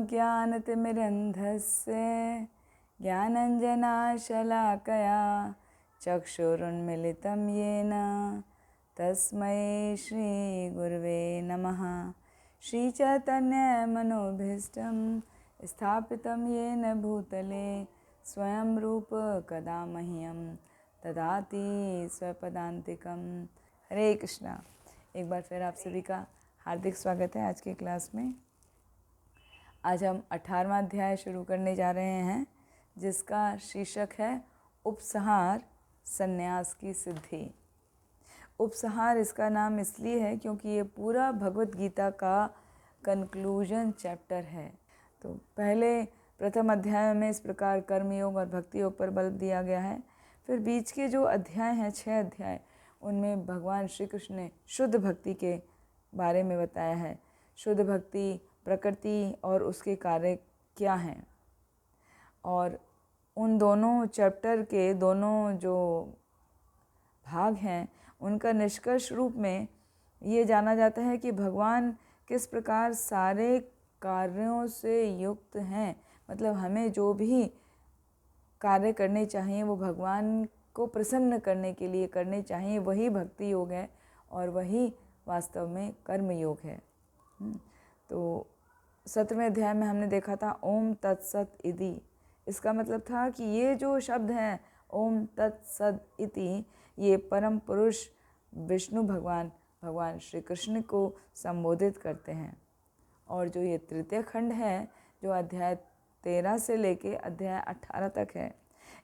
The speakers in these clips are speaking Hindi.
ज्ञानतिमिरन्धस्य ज्ञानञ्जनशलाकया चक्षुरुन्मिलितं येन तस्मै श्रीगुरुवे नमः। श्रीचैतन्यमनोभीष्टं स्थापितं येन भूतले स्वयं रूप कदा मह्यं ददाति स्वपदान्तिकं। हरे कृष्णा। एक बार फिर आप सभी का हार्दिक स्वागत है आज की क्लास में। आज हम 18वां अध्याय शुरू करने जा रहे हैं, जिसका शीर्षक है उपसंहार संन्यास की सिद्धि। उपसंहार इसका नाम इसलिए है क्योंकि ये पूरा भगवत गीता का कंक्लूजन चैप्टर है। तो पहले प्रथम अध्याय में इस प्रकार कर्मयोग और भक्ति योग पर बल दिया गया है। फिर बीच के जो अध्याय हैं 6 अध्याय, उनमें भगवान श्री कृष्ण ने शुद्ध भक्ति के बारे में बताया है। शुद्ध भक्ति, प्रकृति और उसके कार्य क्या हैं, और उन दोनों चैप्टर के दोनों जो भाग हैं उनका निष्कर्ष रूप में ये जाना जाता है कि भगवान किस प्रकार सारे कार्यों से युक्त हैं। मतलब हमें जो भी कार्य करने चाहिए वो भगवान को प्रसन्न करने के लिए करने चाहिए, वही भक्ति योग है और वही वास्तव में कर्म योग है। तो 17वें अध्याय में हमने देखा था ओम तत्सत इति। इसका मतलब था कि ये जो शब्द हैं ओम तत्सत इति, ये परम पुरुष विष्णु भगवान श्री कृष्ण को संबोधित करते हैं। और जो ये तृतीय खंड है, जो अध्याय 13 से लेके अध्याय 18 तक है,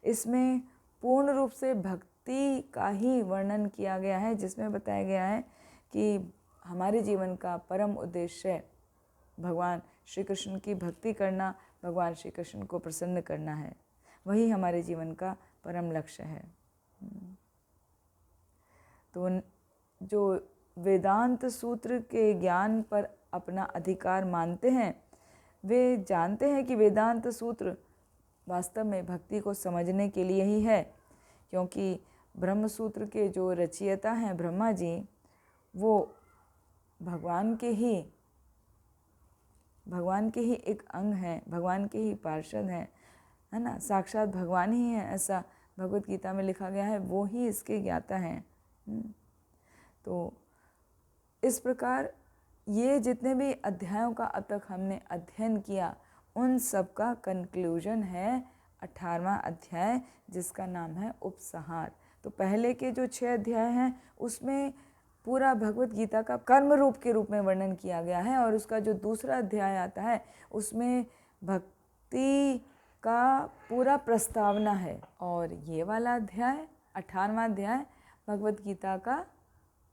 इसमें पूर्ण रूप से भक्ति का ही वर्णन किया गया है, जिसमें बताया गया है कि हमारे जीवन का परम उद्देश्य भगवान श्री कृष्ण की भक्ति करना, भगवान श्री कृष्ण को प्रसन्न करना है। वही हमारे जीवन का परम लक्ष्य है। तो जो वेदांत सूत्र के ज्ञान पर अपना अधिकार मानते हैं, वे जानते हैं कि वेदांत सूत्र वास्तव में भक्ति को समझने के लिए ही है, क्योंकि ब्रह्म सूत्र के जो रचयिता हैं ब्रह्मा जी, वो भगवान के ही एक अंग हैं, भगवान के ही पार्षद हैं, है ना। साक्षात भगवान ही है, ऐसा भगवत गीता में लिखा गया है, वो ही इसके ज्ञाता हैं। तो इस प्रकार ये जितने भी अध्यायों का अब तक हमने अध्ययन किया, उन सब का कंक्लूजन है 18वां अध्याय, जिसका नाम है उपसंहार। तो पहले के जो 6 अध्याय हैं उसमें पूरा भगवत गीता का कर्म रूप के रूप में वर्णन किया गया है, और उसका जो दूसरा अध्याय आता है उसमें भक्ति का पूरा प्रस्तावना है। और ये वाला अध्याय 18वां अध्याय भगवत गीता का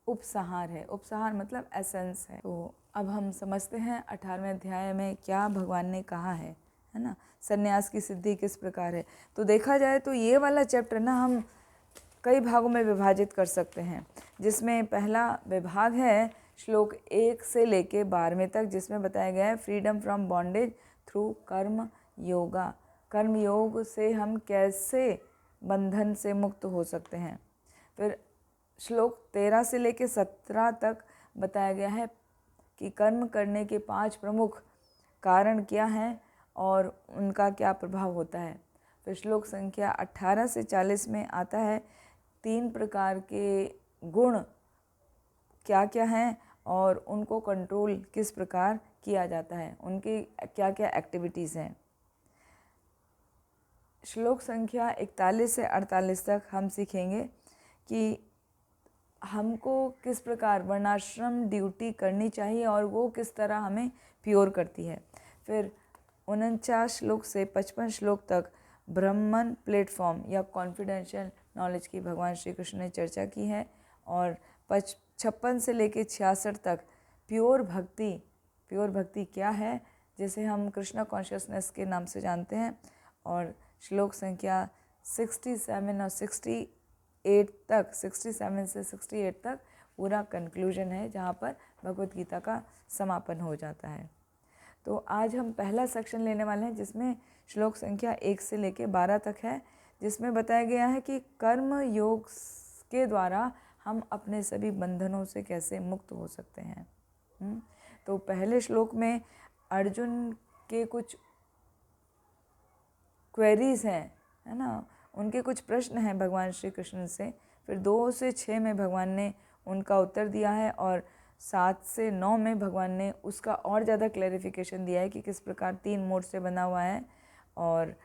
उपसंहार है। उपसंहार मतलब एसेंस है। तो अब हम समझते हैं 18वें अध्याय में क्या भगवान ने कहा है ना। संन्यास की सिद्धि किस प्रकार है। तो देखा जाए तो ये वाला चैप्टर ना हम कई भागों में विभाजित कर सकते हैं, जिसमें पहला विभाग है श्लोक 1 से लेके 12वें तक, जिसमें बताया गया है फ्रीडम फ्रॉम बॉन्डेज थ्रू कर्म योगा। कर्म योग से हम कैसे बंधन से मुक्त हो सकते हैं। फिर श्लोक 13 से लेके 17 तक बताया गया है कि कर्म करने के 5 प्रमुख कारण क्या हैं और उनका क्या प्रभाव होता है। फिर श्लोक संख्या 18 से 40 में आता है 3 प्रकार के गुण क्या क्या हैं और उनको कंट्रोल किस प्रकार किया जाता है, उनकी क्या क्या एक्टिविटीज़ हैं। श्लोक संख्या 41 से 48 तक हम सीखेंगे कि हमको किस प्रकार वर्णाश्रम ड्यूटी करनी चाहिए और वो किस तरह हमें प्योर करती है। फिर 49 श्लोक से 55 श्लोक तक ब्रह्मन प्लेटफॉर्म या कॉन्फिडेंशियल नॉलेज की भगवान श्री कृष्ण ने चर्चा की है। और 56 से लेके 66 तक प्योर भक्ति क्या है, जिसे हम कृष्णा कॉन्शियसनेस के नाम से जानते हैं। और श्लोक संख्या 67 और 67 से 68 तक पूरा कंक्लूजन है, जहाँ पर भगवत गीता का समापन हो जाता है। तो आज हम पहला सेक्शन लेने वाले हैं, जिसमें श्लोक संख्या 1 से लेके 12 तक है, जिसमें बताया गया है कि कर्म योग के द्वारा हम अपने सभी बंधनों से कैसे मुक्त हो सकते हैं। तो पहले श्लोक में अर्जुन के कुछ क्वेरीज हैं, है ना, उनके कुछ प्रश्न हैं भगवान श्री कृष्ण से। फिर 2 से 6 में भगवान ने उनका उत्तर दिया है और 7 से 9 में भगवान ने उसका और ज़्यादा क्लैरिफिकेशन दिया है कि किस प्रकार 3 मोड से बना हुआ है, और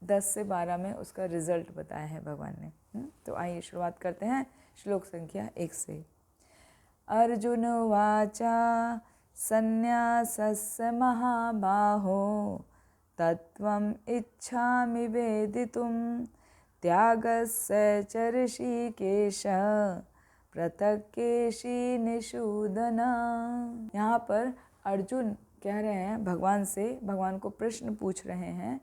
10 से 12 में उसका रिजल्ट बताया है भगवान ने। तो आइए शुरुआत करते हैं श्लोक संख्या 1 से। अर्जुन उवाचा संन्यासस्य महाबाहो तत्त्वम् इच्छामि वेदितुं त्यागस्य च ऋषिकेश पृथक् केशिनिषूदन। यहाँ पर अर्जुन कह रहे हैं भगवान से, भगवान को प्रश्न पूछ रहे हैं,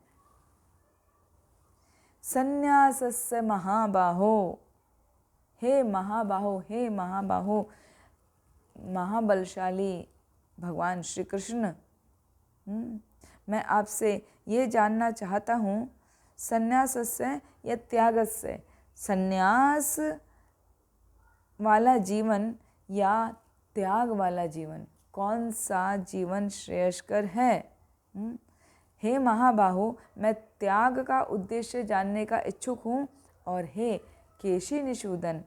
संन्यासस्य महाबाहो, हे महाबाहो, हे महाबाहो, महाबलशाली भगवान श्री कृष्ण, मैं आपसे ये जानना चाहता हूँ, संन्यासस्य या त्यागस्य, संन्यास वाला जीवन या त्याग वाला जीवन, कौन सा जीवन श्रेयस्कर है। हे महाबाहो, मैं त्याग का उद्देश्य जानने का इच्छुक हूँ, और हे केशी निषूदन,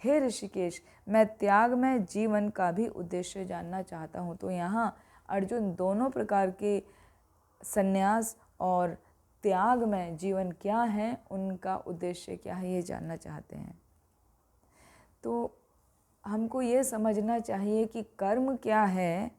हे ऋषिकेश, मैं त्याग में जीवन का भी उद्देश्य जानना चाहता हूँ। तो यहाँ अर्जुन दोनों प्रकार के संन्यास और त्याग में जीवन क्या है, उनका उद्देश्य क्या है, ये जानना चाहते हैं। तो हमको ये समझना चाहिए कि कर्म क्या है,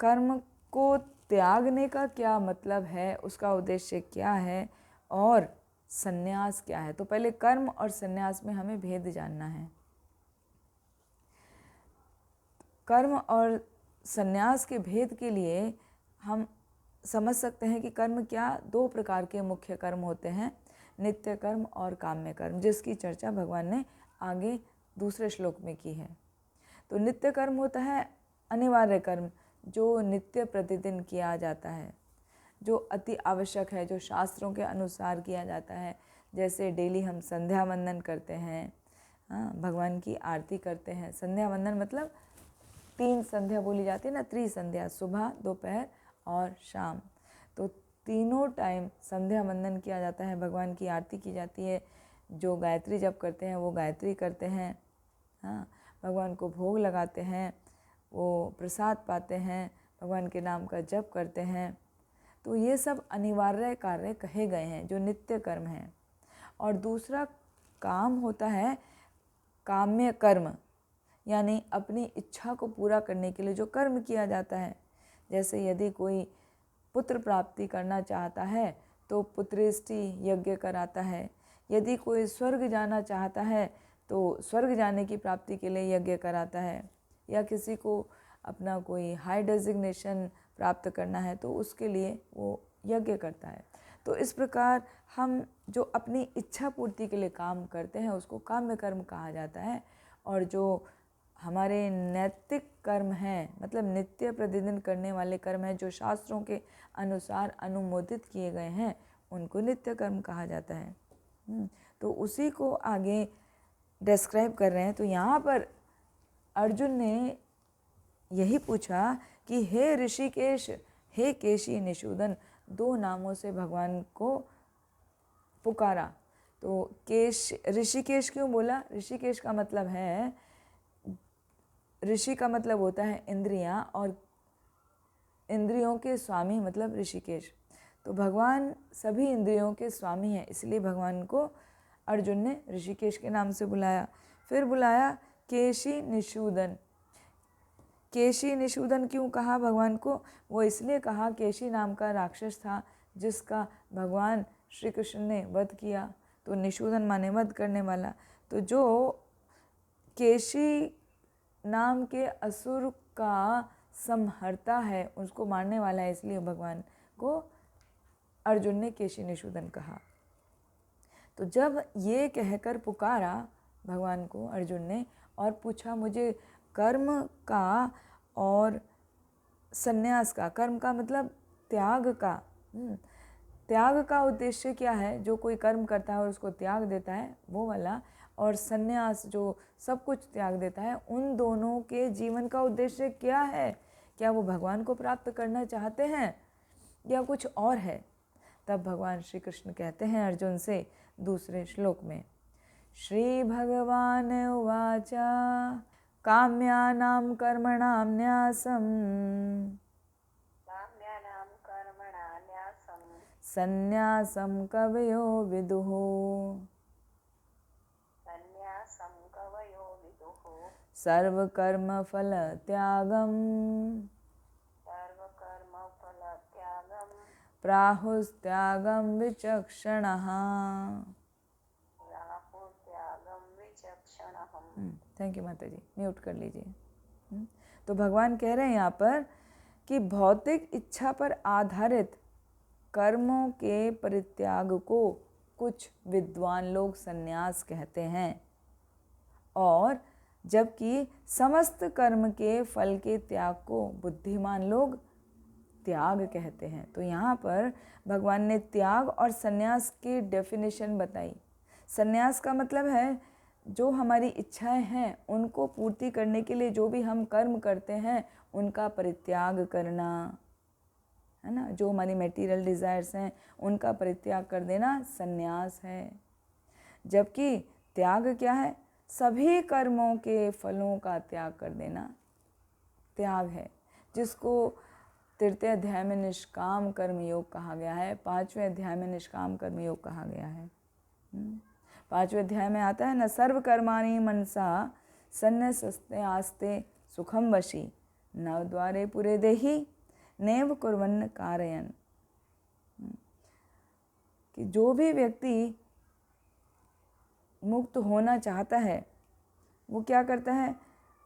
कर्म को त्यागने का क्या मतलब है, उसका उद्देश्य क्या है, और संन्यास क्या है। तो पहले कर्म और संन्यास में हमें भेद जानना है। कर्म और संन्यास के भेद के लिए हम समझ सकते हैं कि कर्म क्या, 2 प्रकार के मुख्य कर्म होते हैं, नित्य कर्म और काम्य कर्म, जिसकी चर्चा भगवान ने आगे दूसरे श्लोक में की है। तो नित्य कर्म होता है अनिवार्य कर्म, जो नित्य प्रतिदिन किया जाता है, जो अति आवश्यक है, जो शास्त्रों के अनुसार किया जाता है। जैसे डेली हम संध्या वंदन करते हैं, भगवान की आरती करते हैं। संध्या वंदन मतलब 3 संध्या बोली जाती है ना, त्रिसंध्या, सुबह, दोपहर और शाम। तो तीनों टाइम संध्या वंदन किया जाता है, भगवान की आरती की जाती है। जो गायत्री जप करते हैं वो गायत्री करते हैं, भगवान को भोग लगाते हैं, वो प्रसाद पाते हैं, भगवान के नाम का जप करते हैं। तो ये सब अनिवार्य कार्य कहे गए हैं, जो नित्य कर्म हैं। और दूसरा काम होता है काम्य कर्म, यानी अपनी इच्छा को पूरा करने के लिए जो कर्म किया जाता है। जैसे यदि कोई पुत्र प्राप्ति करना चाहता है तो पुत्रेष्टि यज्ञ कराता है, यदि कोई स्वर्ग जाना चाहता है तो स्वर्ग जाने की प्राप्ति के लिए यज्ञ कराता है, या किसी को अपना कोई हाई डेजिग्नेशन प्राप्त करना है तो उसके लिए वो यज्ञ करता है। तो इस प्रकार हम जो अपनी इच्छा पूर्ति के लिए काम करते हैं उसको काम्य कर्म कहा जाता है। और जो हमारे नैतिक कर्म हैं, मतलब नित्य प्रतिदिन करने वाले कर्म हैं, जो शास्त्रों के अनुसार अनुमोदित किए गए हैं, उनको नित्य कर्म कहा जाता है। तो उसी को आगे डिस्क्राइब कर रहे हैं। तो यहाँ पर अर्जुन ने यही पूछा कि हे ऋषिकेश, हे केशी निषूदन, 2 नामों से भगवान को पुकारा। तो केश, ऋषिकेश क्यों बोला? ऋषिकेश का मतलब है, ऋषि का मतलब होता है इंद्रियां, और इंद्रियों के स्वामी मतलब ऋषिकेश। तो भगवान सभी इंद्रियों के स्वामी हैं, इसलिए भगवान को अर्जुन ने ऋषिकेश के नाम से बुलाया। फिर बुलाया केशी निषूदन। केशी निषूदन क्यों कहा भगवान को? वो इसलिए कहा, केशी नाम का राक्षस था जिसका भगवान श्री कृष्ण ने वध किया। तो निषूदन माने वध करने वाला। तो जो केशी नाम के असुर का संहर्ता है, उसको मारने वाला है, इसलिए भगवान को अर्जुन ने केशी निषूदन कहा। तो जब ये कहकर पुकारा भगवान को अर्जुन ने और पूछा मुझे कर्म का और संन्यास का, कर्म का मतलब त्याग का, त्याग का उद्देश्य क्या है, जो कोई कर्म करता है और उसको त्याग देता है वो वाला, और संन्यास जो सब कुछ त्याग देता है, उन दोनों के जीवन का उद्देश्य क्या है, क्या वो भगवान को प्राप्त करना चाहते हैं या कुछ और है? तब भगवान श्री कृष्ण कहते हैं अर्जुन से दूसरे श्लोक में, श्री भगवान उवाच काम्यानां कर्मणां न्यासम् सन्न्यासं कवयो विदुः सर्वकर्मफलत्यागं प्राहुस्त्यागं विचक्षणः। थैंक यू माता जी, म्यूट कर लीजिए। तो भगवान कह रहे हैं यहाँ पर कि भौतिक इच्छा पर आधारित कर्मों के परित्याग को कुछ विद्वान लोग संन्यास कहते हैं, और जबकि समस्त कर्म के फल के त्याग को बुद्धिमान लोग त्याग कहते हैं। तो यहाँ पर भगवान ने त्याग और संन्यास की डेफिनेशन बताई। संन्यास का मतलब है जो हमारी इच्छाएं हैं उनको पूर्ति करने के लिए जो भी हम कर्म करते हैं उनका परित्याग करना, है ना। जो हमारी मटेरियल डिज़ायर्स हैं उनका परित्याग कर देना संन्यास है। जबकि त्याग क्या है? सभी कर्मों के फलों का त्याग कर देना त्याग है, जिसको तृतीय अध्याय में निष्काम कर्म योग कहा गया है, 5वें अध्याय में निष्काम कर्म योग कहा गया है। 5वें अध्याय में आता है ना, सर्व कर्माणि मनसा सन्न्यस्ते आस्ते सुखम वशी नवद्वारे पुरे देहि नैव कुर्वन् कारयन्। कि जो भी व्यक्ति मुक्त होना चाहता है वो क्या करता है?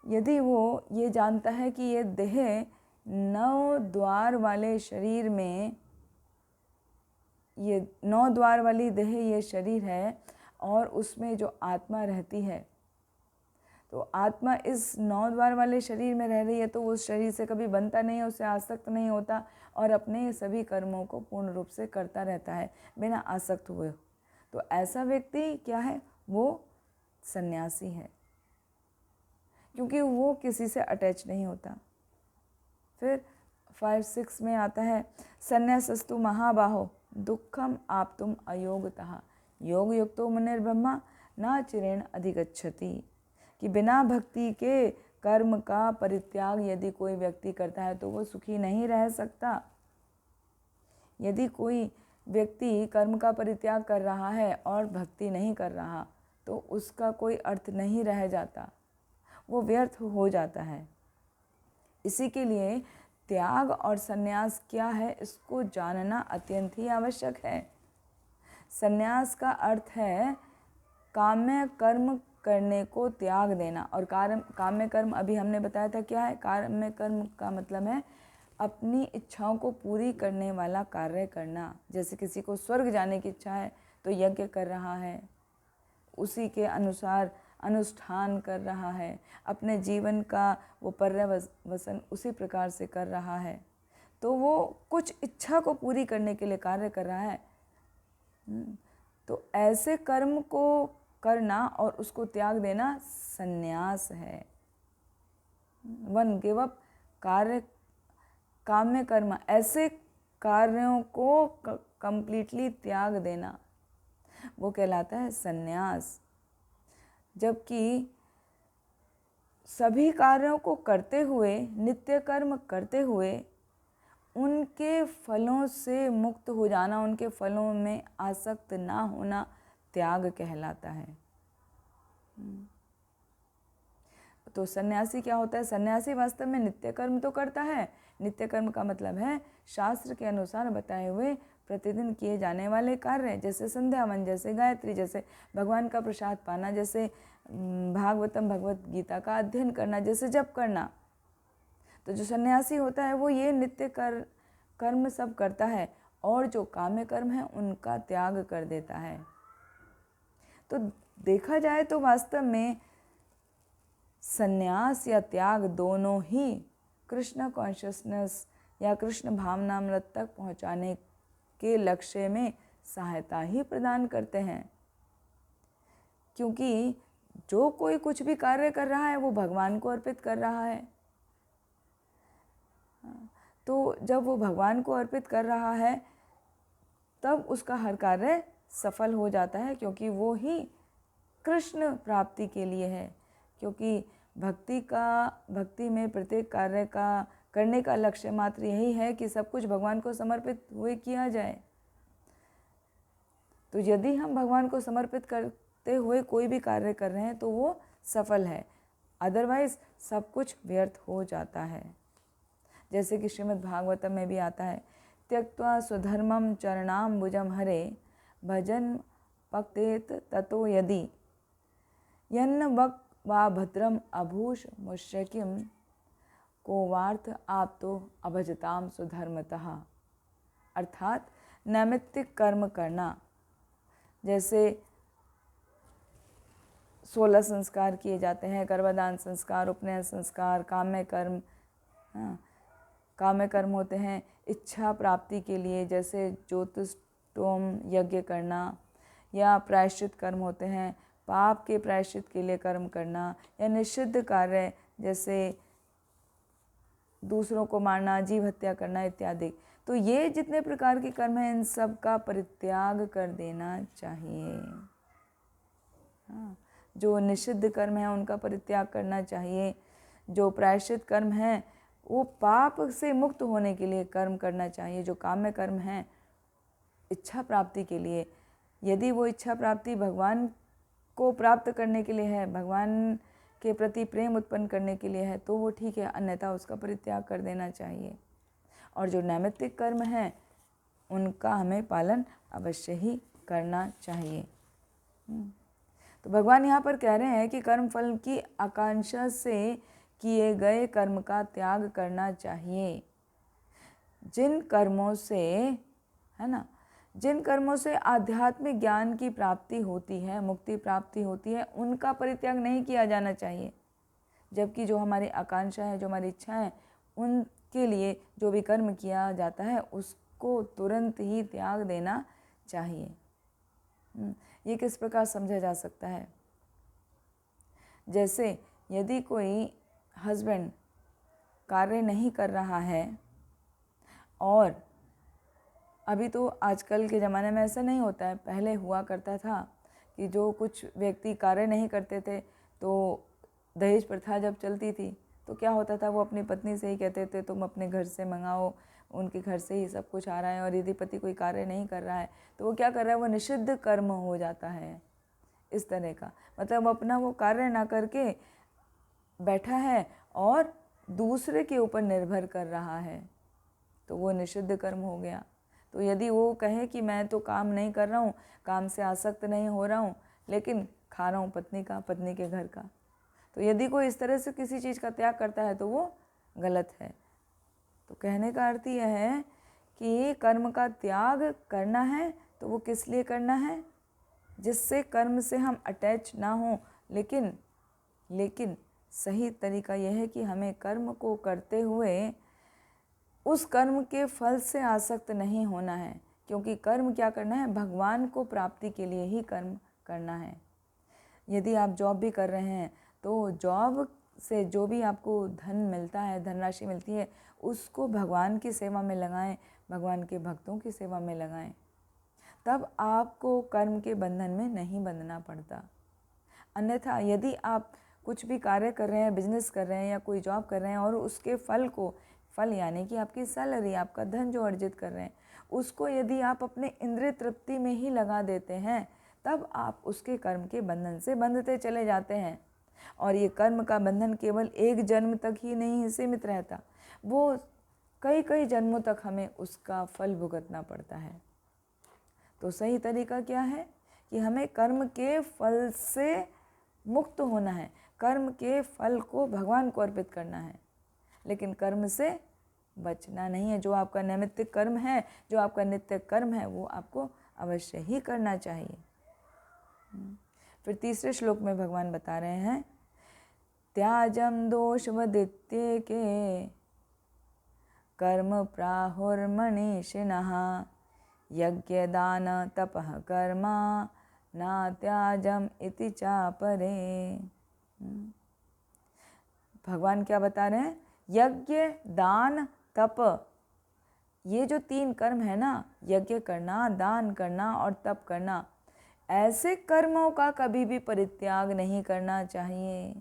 यदि वो ये जानता है कि ये देह 9 द्वार वाले शरीर में, ये 9 द्वार वाली देह ये शरीर है और उसमें जो आत्मा रहती है, तो आत्मा इस 9 द्वार वाले शरीर में रह रही है तो उस शरीर से कभी बनता नहीं है, उससे आसक्त नहीं होता और अपने सभी कर्मों को पूर्ण रूप से करता रहता है बिना आसक्त हुए। तो ऐसा व्यक्ति क्या है? वो सन्यासी है, क्योंकि वो किसी से अटैच नहीं होता। फिर 5-6 में आता है, सन्यासस्तु महाबाहो दुखम आप्तुम अयोगतः योग युक्तो मुनिर्ब्रह्मा न चिरेण अधिगच्छति। कि बिना भक्ति के कर्म का परित्याग यदि कोई व्यक्ति करता है तो वो सुखी नहीं रह सकता। यदि कोई व्यक्ति कर्म का परित्याग कर रहा है और भक्ति नहीं कर रहा तो उसका कोई अर्थ नहीं रह जाता, वो व्यर्थ हो जाता है। इसी के लिए त्याग और संन्यास क्या है इसको जानना अत्यंत ही आवश्यक है। संन्यास का अर्थ है काम्य कर्म करने को त्याग देना, और काम्य कर्म अभी हमने बताया था क्या है। काम्य कर्म का मतलब है अपनी इच्छाओं को पूरी करने वाला कार्य करना। जैसे किसी को स्वर्ग जाने की इच्छा है तो यज्ञ कर रहा है, उसी के अनुसार अनुष्ठान कर रहा है, अपने जीवन का वो पर्यवसन उसी प्रकार से कर रहा है, तो वो कुछ इच्छा को पूरी करने के लिए कार्य कर रहा है। तो ऐसे कर्म को करना और उसको त्याग देना संन्यास है। वन गिव अप कार्य, काम्य कर्म, ऐसे कार्यों को कंप्लीटली त्याग देना वो कहलाता है संन्यास। जबकि सभी कार्यों को करते हुए, नित्य कर्म करते हुए उनके फलों से मुक्त हो जाना, उनके फलों में आसक्त ना होना त्याग कहलाता है। तो सन्यासी क्या होता है? सन्यासी वास्तव में नित्य कर्म तो करता है। नित्य कर्म का मतलब है शास्त्र के अनुसार बताए हुए प्रतिदिन किए जाने वाले कार्य, जैसे संध्यावन, जैसे गायत्री, जैसे भगवान का प्रसाद पाना, जैसे भागवतम भगवत गीता का अध्ययन करना, जैसे जप करना। तो जो सन्यासी होता है वो ये नित्य कर्म सब करता है और जो काम्य कर्म है उनका त्याग कर देता है। तो देखा जाए तो वास्तव में संन्यास या त्याग दोनों ही कृष्ण कॉन्शियसनेस या कृष्ण भावनामृत तक पहुंचाने के लक्ष्य में सहायता ही प्रदान करते हैं। क्योंकि जो कोई कुछ भी कार्य कर रहा है वो भगवान को अर्पित कर रहा है। तो जब वो भगवान को अर्पित कर रहा है तब उसका हर कार्य सफल हो जाता है, क्योंकि वो ही कृष्ण प्राप्ति के लिए है। क्योंकि भक्ति में प्रत्येक कार्य का करने का लक्ष्य मात्र यही है कि सब कुछ भगवान को समर्पित हुए किया जाए। तो यदि हम भगवान को समर्पित करते हुए कोई भी कार्य कर रहे हैं तो वो सफल है, अदरवाइज सब कुछ व्यर्थ हो जाता है। जैसे कि श्रीमद् भागवतम में भी आता है, त्यक्त्वा स्वधर्मम चरणाम्बुजम हरे भजन पक्तेत ततो यदि यन्न वक वा भद्रम अभूष मुष्यकिम कोवार्थ आप तो अभजताम सुधर्मतः। अर्थात नैमित्तिक कर्म करना, जैसे 16 संस्कार किए जाते हैं, गर्भदान संस्कार, उपनयन संस्कार, काम्य कर्म। काम्य कर्म होते हैं इच्छा प्राप्ति के लिए, जैसे ज्योतिषोम यज्ञ करना, या प्रायश्चित कर्म होते हैं पाप के प्रायश्चित के लिए कर्म करना, या निषिद्ध कार्य जैसे दूसरों को मारना, जीव हत्या करना इत्यादि। तो ये जितने प्रकार के कर्म हैं इन सब का परित्याग कर देना चाहिए। जो निषिद्ध कर्म है उनका परित्याग करना चाहिए। जो प्रायश्चित कर्म हैं वो पाप से मुक्त होने के लिए कर्म करना चाहिए। जो काम्य कर्म हैं इच्छा प्राप्ति के लिए, यदि वो इच्छा प्राप्ति भगवान को प्राप्त करने के लिए है, भगवान के प्रति प्रेम उत्पन्न करने के लिए है तो वो ठीक है, अन्यथा उसका परित्याग कर देना चाहिए। और जो नैमित्तिक कर्म हैं उनका हमें पालन अवश्य ही करना चाहिए। तो भगवान यहाँ पर कह रहे हैं कि कर्म फल की आकांक्षा से किए गए कर्म का त्याग करना चाहिए। जिन कर्मों से, है ना, जिन कर्मों से आध्यात्मिक ज्ञान की प्राप्ति होती है, मुक्ति प्राप्ति होती है, उनका परित्याग नहीं किया जाना चाहिए। जबकि जो हमारी आकांक्षा है, जो हमारी इच्छा है, उनके लिए जो भी कर्म किया जाता है उसको तुरंत ही त्याग देना चाहिए। ये किस प्रकार समझा जा सकता है? जैसे यदि कोई हस्बैंड कार्य नहीं कर रहा है, और अभी तो आजकल के ज़माने में ऐसा नहीं होता है, पहले हुआ करता था कि जो कुछ व्यक्ति कार्य नहीं करते थे तो दहेज प्रथा जब चलती थी तो क्या होता था, वो अपनी पत्नी से ही कहते थे तुम अपने घर से मंगाओ, उनके घर से ही सब कुछ आ रहा है। और यदि पति कोई कार्य नहीं कर रहा है तो वो क्या कर रहा है, वो निषिद्ध कर्म हो जाता है इस तरह का। मतलब अपना वो कार्य ना करके बैठा है और दूसरे के ऊपर निर्भर कर रहा है, तो वो निषिद्ध कर्म हो गया। तो यदि वो कहे कि मैं तो काम नहीं कर रहा हूँ, काम से आसक्त नहीं हो रहा हूँ, लेकिन खा रहा हूँ पत्नी का, पत्नी के घर का, तो यदि कोई इस तरह से किसी चीज़ का त्याग करता है तो वो गलत है। तो कहने का अर्थ यह है कि कर्म का त्याग करना है तो वो किस लिए करना है, जिससे कर्म से हम अटैच ना हो। लेकिन सही तरीका यह है कि हमें कर्म को करते हुए उस कर्म के फल से आसक्त नहीं होना है, क्योंकि कर्म क्या करना है, भगवान को प्राप्ति के लिए ही कर्म करना है। यदि आप जॉब भी कर रहे हैं तो जॉब से जो भी आपको धन मिलता है, धनराशि मिलती है, उसको भगवान की सेवा में लगाएं, भगवान के भक्तों की सेवा में लगाएं, तब आपको कर्म के बंधन में नहीं बंधना पड़ता। अन्यथा यदि आप कुछ भी कार्य कर रहे हैं, बिजनेस कर रहे हैं या कोई जॉब कर रहे हैं और उसके फल यानी कि आपकी सैलरी, आपका धन जो अर्जित कर रहे हैं, उसको यदि आप अपने इंद्रिय तृप्ति में ही लगा देते हैं, तब आप उसके कर्म के बंधन से बंधते चले जाते हैं। और ये कर्म का बंधन केवल एक जन्म तक ही नहीं सीमित रहता, वो कई कई जन्मों तक हमें उसका फल भुगतना पड़ता है। तो सही तरीका क्या है कि हमें कर्म के फल से मुक्त होना है, कर्म के फल को भगवान को अर्पित करना है, लेकिन कर्म से बचना नहीं है। जो आपका नैमित्तिक कर्म है, जो आपका नित्य कर्म है, वो आपको अवश्य ही करना चाहिए। फिर तीसरे श्लोक में भगवान बता रहे हैं, त्याजम दोषवदित्ये के कर्म प्राहुर्मनीषिणः यज्ञ दान तपः कर्मा ना त्याजम इति चापरे। भगवान क्या बता रहे हैं, यज्ञ दान तप ये जो 3 कर्म है ना, यज्ञ करना, दान करना और तप करना, ऐसे कर्मों का कभी भी परित्याग नहीं करना चाहिए।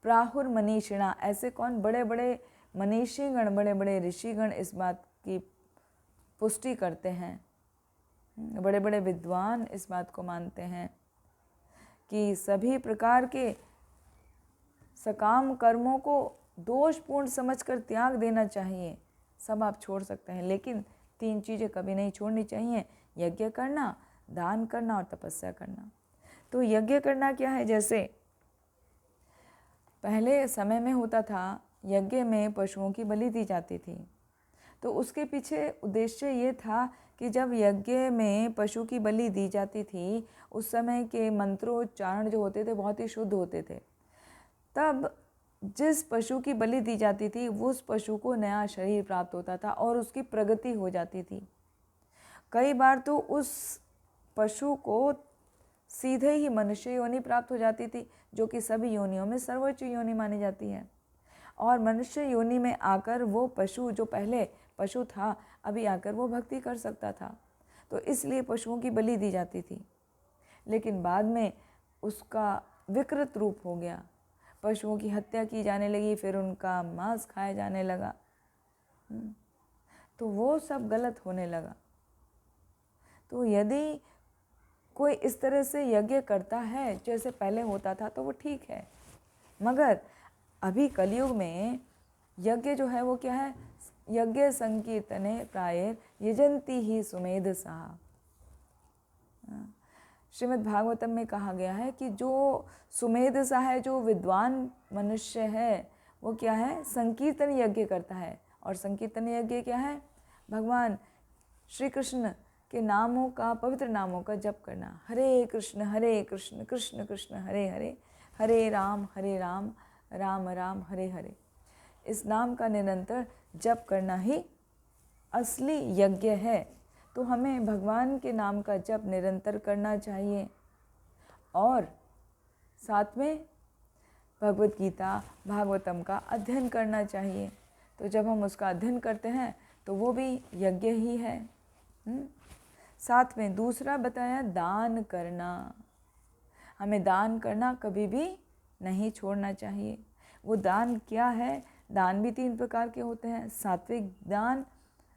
प्राहुर मनीषिणा, ऐसे कौन? बड़े बड़े मनीषीगण, बड़े बड़े ऋषिगण इस बात की पुष्टि करते हैं, बड़े बड़े विद्वान इस बात को मानते हैं कि सभी प्रकार के सकाम कर्मों को दोषपूर्ण समझकर त्याग देना चाहिए। सब आप छोड़ सकते हैं, लेकिन 3 चीज़ें कभी नहीं छोड़नी चाहिए, यज्ञ करना, दान करना और तपस्या करना। तो यज्ञ करना क्या है? जैसे पहले समय में होता था, यज्ञ में पशुओं की बलि दी जाती थी। तो उसके पीछे उद्देश्य ये था कि जब यज्ञ में पशु की बलि दी जाती थी, उस समय के मंत्रोच्चारण जो होते थे बहुत ही शुद्ध होते थे। तब जिस पशु की बलि दी जाती थी, उस पशु को नया शरीर प्राप्त होता था और उसकी प्रगति हो जाती थी। कई बार तो उस पशु को सीधे ही मनुष्य योनि प्राप्त हो जाती थी, जो कि सभी योनियों में सर्वोच्च योनि मानी जाती है। और मनुष्य योनि में आकर वो पशु, जो पहले पशु था, अभी आकर वो भक्ति कर सकता था। तो इसलिए पशुओं की बलि दी जाती थी। लेकिन बाद में उसका विकृत रूप हो गया, पशुओं की हत्या की जाने लगी, फिर उनका मांस खाया जाने लगा। तो वो सब गलत होने लगा। तो यदि कोई इस तरह से यज्ञ करता है जैसे पहले होता था तो वो ठीक है, मगर अभी कलयुग में यज्ञ जो है वो क्या है? यज्ञ संकीर्तने प्रायेर यजंती ही सुमेध साहा। श्रीमद् भागवतम में कहा गया है कि जो सुमेध सा है, जो विद्वान मनुष्य है, वो क्या है? संकीर्तन यज्ञ करता है। और संकीर्तन यज्ञ क्या है? भगवान श्री कृष्ण के नामों का, पवित्र नामों का जप करना। हरे कृष्ण कृष्ण कृष्ण हरे हरे, हरे राम राम राम हरे हरे। इस नाम का निरंतर जप करना ही असली यज्ञ है। तो हमें भगवान के नाम का जप निरंतर करना चाहिए और साथ में भगवत गीता, भागवतम का अध्ययन करना चाहिए। तो जब हम उसका अध्ययन करते हैं तो वो भी यज्ञ ही है। साथ में दूसरा बताया दान करना। हमें दान करना कभी भी नहीं छोड़ना चाहिए। वो दान क्या है? दान भी 3 प्रकार के होते हैं, सात्विक दान,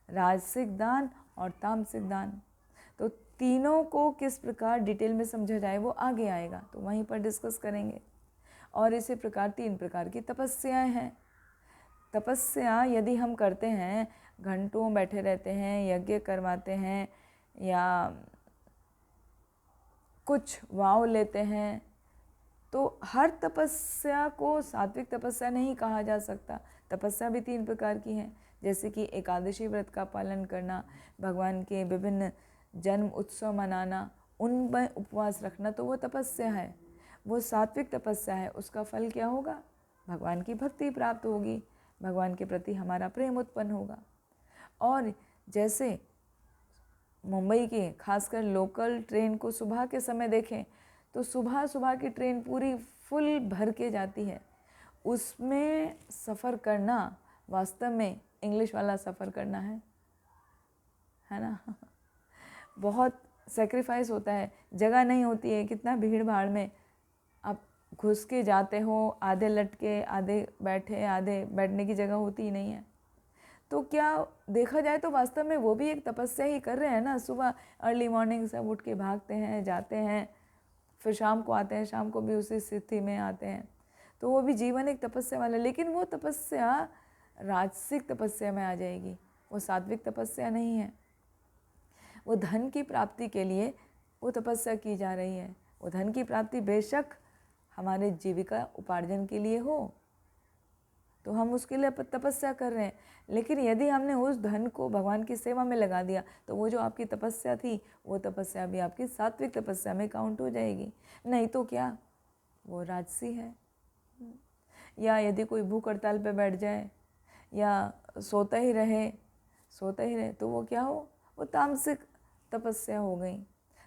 राजसिक दान और तामसिक दान। तो तीनों को किस प्रकार डिटेल में समझा जाए वो आगे आएगा, तो वहीं पर डिस्कस करेंगे। और इसी प्रकार 3 प्रकार की तपस्याएं हैं। तपस्या यदि हम करते हैं, घंटों बैठे रहते हैं, यज्ञ करवाते हैं या कुछ वाव लेते हैं, तो हर तपस्या को सात्विक तपस्या नहीं कहा जा सकता। तपस्या भी 3 प्रकार की हैं, जैसे कि एकादशी व्रत का पालन करना, भगवान के विभिन्न जन्म उत्सव मनाना, उनमें उपवास रखना, तो वो तपस्या है, वो सात्विक तपस्या है। उसका फल क्या होगा? भगवान की भक्ति प्राप्त होगी, भगवान के प्रति हमारा प्रेम उत्पन्न होगा। और जैसे मुंबई के खासकर लोकल ट्रेन को सुबह के समय देखें तो सुबह सुबह की ट्रेन पूरी फुल भर के जाती है। उसमें सफ़र करना वास्तव में इंग्लिश वाला सफ़र करना है ना। बहुत सेक्रीफाइस होता है, जगह नहीं होती है, कितना भीड़ भाड़ में आप घुस के जाते हो, आधे लटके, आधे बैठे, आधे बैठने की जगह होती ही नहीं है। तो क्या देखा जाए तो वास्तव में वो भी एक तपस्या ही कर रहे हैं ना। सुबह अर्ली मॉर्निंग सब उठ के भागते हैं, जाते हैं, फिर शाम को आते हैं, शाम को भी उसी स्थिति में आते हैं। तो वो भी जीवन एक तपस्या वाला, लेकिन वो तपस्या राजसिक तपस्या में आ जाएगी, वो सात्विक तपस्या नहीं है। वो धन की प्राप्ति के लिए वो तपस्या की जा रही है। वो धन की प्राप्ति बेशक हमारे जीविका उपार्जन के लिए हो तो हम उसके लिए तपस्या कर रहे हैं, लेकिन यदि हमने उस धन को भगवान की सेवा में लगा दिया तो वो जो आपकी तपस्या थी वो तपस्या भी आपकी सात्विक तपस्या में काउंट हो जाएगी। नहीं तो क्या वो राजसी है। या यदि कोई भूख हड़ताल पे बैठ जाए या सोता ही रहे तो वो क्या हो? वो तामसिक तपस्या हो गई।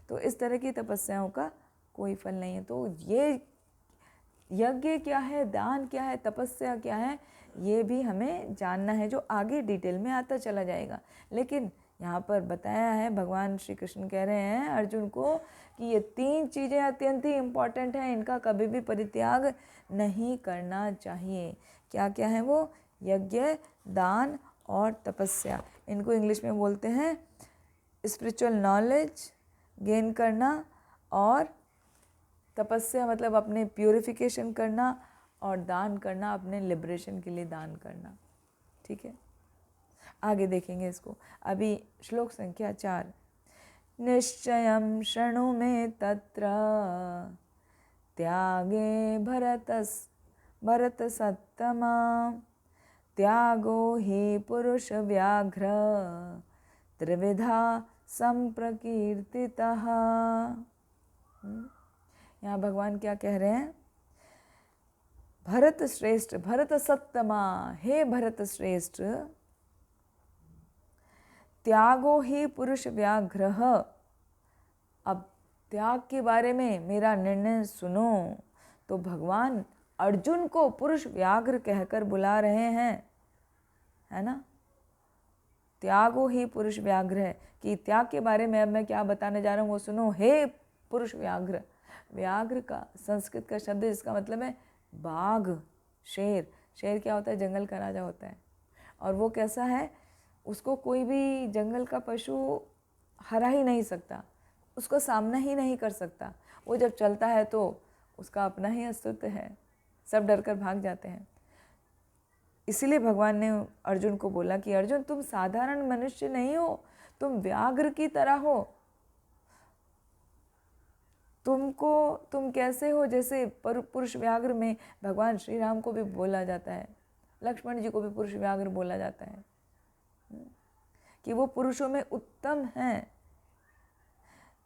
तो इस तरह की तपस्याओं का कोई फल नहीं है। तो ये यज्ञ क्या है, दान क्या है, तपस्या क्या है, ये भी हमें जानना है, जो आगे डिटेल में आता चला जाएगा। लेकिन यहाँ पर बताया है, भगवान श्री कृष्ण कह रहे हैं अर्जुन को कि ये 3 चीज़ें अत्यंत ही इम्पॉर्टेंट हैं, इनका कभी भी परित्याग नहीं करना चाहिए। क्या क्या है वो? यज्ञ, दान और तपस्या। इनको इंग्लिश में बोलते हैं स्पिरिचुअल नॉलेज गेन करना, और तपस्या मतलब अपने प्यूरिफिकेशन करना, और दान करना अपने लिबरेशन के लिए दान करना। ठीक है, आगे देखेंगे इसको। अभी श्लोक संख्या 4। निश्चयं शृणु मे तत्र त्यागे भरतसत्तमा त्यागो हि पुरुष व्याघ्र त्रिविधा संप्रकीर्तितः। यहाँ भगवान क्या कह रहे हैं? भरत श्रेष्ठ, भरत सत्तमा, हे भरत श्रेष्ठ, त्यागो ही पुरुष व्याघ्र। अब त्याग के बारे में मेरा निर्णय सुनो। तो भगवान अर्जुन को पुरुष व्याघ्र कहकर बुला रहे हैं, है ना। त्यागो ही पुरुष व्याघ्र है कि त्याग के बारे में अब मैं क्या बताने जा रहा हूँ वो सुनो। हे पुरुष व्याघ्र, व्याघ्र का संस्कृत का शब्द जिसका मतलब है बाघ, शेर। शेर क्या होता है? जंगल का राजा होता है। और वो कैसा है? उसको कोई भी जंगल का पशु हरा ही नहीं सकता, उसको सामना ही नहीं कर सकता। वो जब चलता है तो उसका अपना ही अस्तित्व है, सब डर कर भाग जाते हैं। इसीलिए भगवान ने अर्जुन को बोला कि अर्जुन तुम साधारण मनुष्य नहीं हो, तुम व्याघ्र की तरह हो। तुम कैसे हो? जैसे पुरुष व्याघ्र में भगवान श्री राम को भी बोला जाता है, लक्ष्मण जी को भी पुरुष व्याघ्र बोला जाता है कि वो पुरुषों में उत्तम हैं।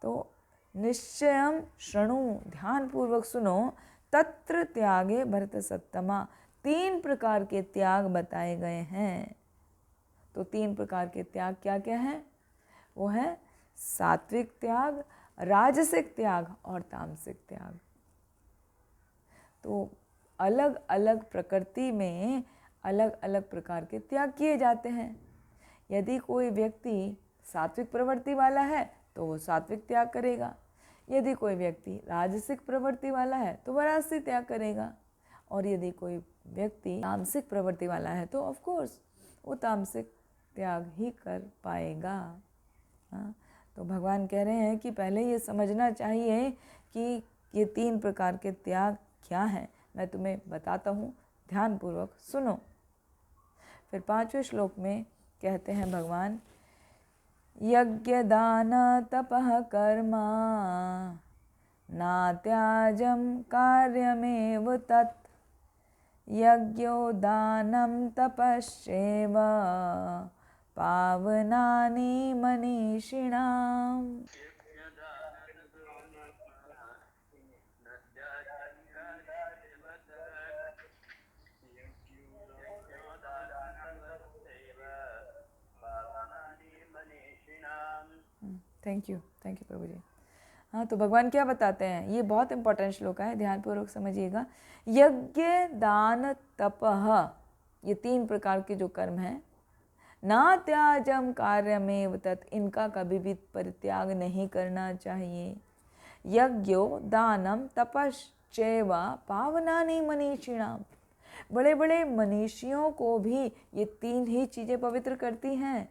तो निश्चयं शृणु, ध्यान पूर्वक सुनो, तत्र त्यागे भरत सत्तमा, 3 प्रकार के त्याग बताए गए हैं। तो 3 प्रकार के त्याग क्या क्या हैं? वो है सात्विक त्याग, राजसिक त्याग और तामसिक त्याग। तो अलग अलग प्रकृति में अलग अलग प्रकार के त्याग किए जाते हैं। यदि कोई व्यक्ति सात्विक प्रवृत्ति वाला है तो वो सात्विक त्याग करेगा, यदि कोई व्यक्ति राजसिक प्रवृत्ति वाला है तो वह राजसिक त्याग करेगा, और यदि कोई व्यक्ति तामसिक प्रवृत्ति वाला है तो ऑफ कोर्स वो तामसिक त्याग ही कर पाएगा। हाँ, तो भगवान कह रहे हैं कि पहले ये समझना चाहिए कि ये 3 प्रकार के त्याग क्या हैं। मैं तुम्हें बताता हूँ, ध्यानपूर्वक सुनो। फिर 5वें श्लोक में कहते हैं भगवान, यज्ञ दान तपः कर्म नात्याजं कार्यमेव तत् यज्ञो दानं तपश्चैव पावनानि मनीषिणाम्। थैंक यू प्रभु जी। हाँ, तो भगवान क्या बताते हैं? ये बहुत इंपॉर्टेंट श्लोक है, ध्यानपूर्वक समझिएगा। यज्ञ दान तपः, ये 3 प्रकार के जो कर्म हैं, ना त्याजम कार्यमेव तत्, इनका कभी भी परित्याग नहीं करना चाहिए। यज्ञो दानम तपश्चैव पावनानि मनीषिणाम, बड़े बड़े मनीषियों को भी ये 3 ही चीज़ें पवित्र करती हैं।